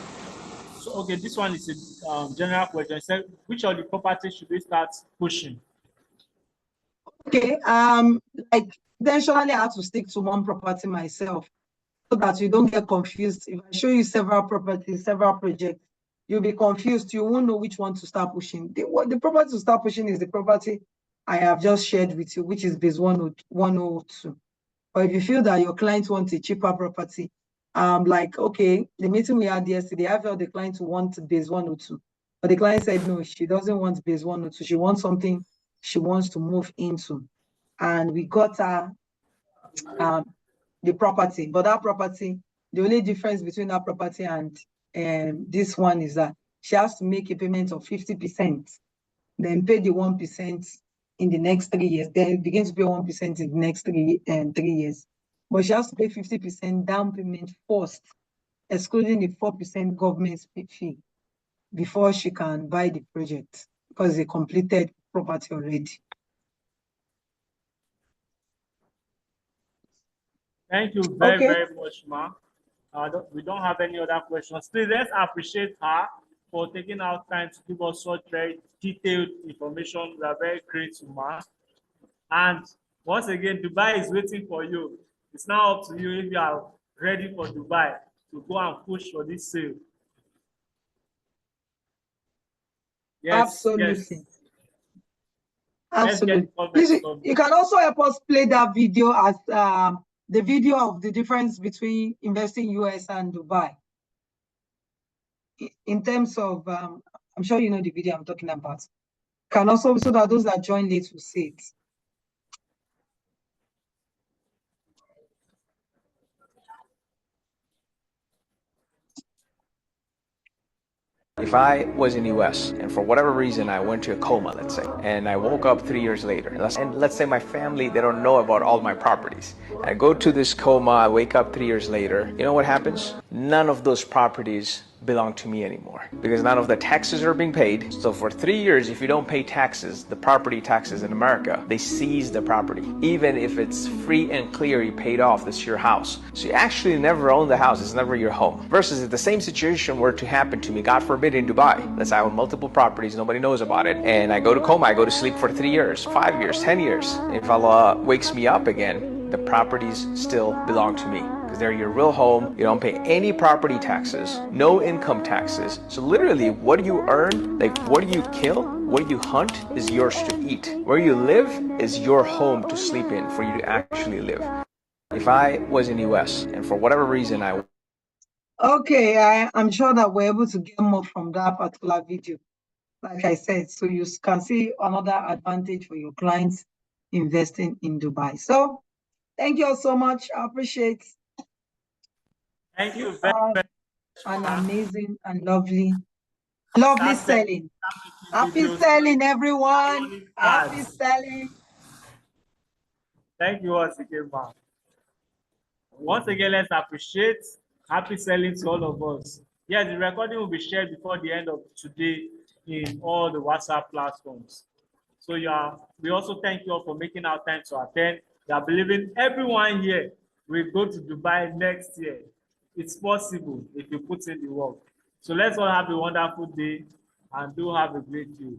So, okay, this one is a general question. So, which of the properties should we start pushing? Okay, like intentionally I have to stick to one property myself so that you don't get confused. If I show you several properties, several projects, you'll be confused. You won't know which one to start pushing. The property to start pushing is the property I have just shared with you, which is base 102. But if you feel that your client wants a cheaper property, like, okay, the meeting we had yesterday, I felt the client wants base 102. But the client said, no, she doesn't want base 102. She wants something she wants to move into. And we got her the property. But that property, the only difference between that property and this one is that she has to make a payment of 50%, then pay the 1% in the next 3 years. Then begin to pay 1% in the next 3 years. But she has to pay 50% down payment first, excluding the 4% government fee, before she can buy the project, because it's a completed property already. Thank you very much, ma. We don't have any other questions. Please, let's appreciate her for taking out time to give us such very detailed information. We are very grateful, ma. And once again, Dubai is waiting for you. It's now up to you if you are ready for Dubai to go and push for this sale. Yes, absolutely. Yes. Absolutely. You can also help us play that video as the video of the difference between investing US and Dubai. In terms of, I'm sure you know the video I'm talking about. Can also, so that those that join late will see it. If I was in the US and for whatever reason I went to a coma, let's say, and I woke up 3 years later, and let's say my family, they don't know about all my properties. I go to this coma, I wake up 3 years later, you know what happens? None of those properties belong to me anymore because none of the taxes are being paid. So for 3 years, if you don't pay taxes, the property taxes in America, they seize the property. Even if it's free and clear, you paid off, this is your house. So you actually never own the house, it's never your home. Versus if the same situation were to happen to me, God forbid, in Dubai, let's say I own multiple properties, nobody knows about it, and I go to coma, I go to sleep for 3 years, 5 years, 10 years. If Allah wakes me up again, the properties still belong to me. They're your real home. You don't pay any property taxes, no income taxes. So literally what you earn, like what you kill, what you hunt is yours to eat. Where you live is your home to sleep in for you to actually live. If I was in the US and for whatever reason I... Okay, I'm sure that we're able to get more from that particular video. Like I said, so you can see another advantage for your clients investing in Dubai. So thank you all so much. I appreciate it. Thank you very much. An amazing and lovely selling. Happy selling, everyone. Happy selling. Thank you once again, ma'am. Once again, let's appreciate happy selling to all of us. Yes, the recording will be shared before the end of today in all the WhatsApp platforms. So we also thank you all for making our time to attend. We are believing everyone here will go to Dubai next year. It's possible if you put in the work. So let's all have a wonderful day and do have a great day.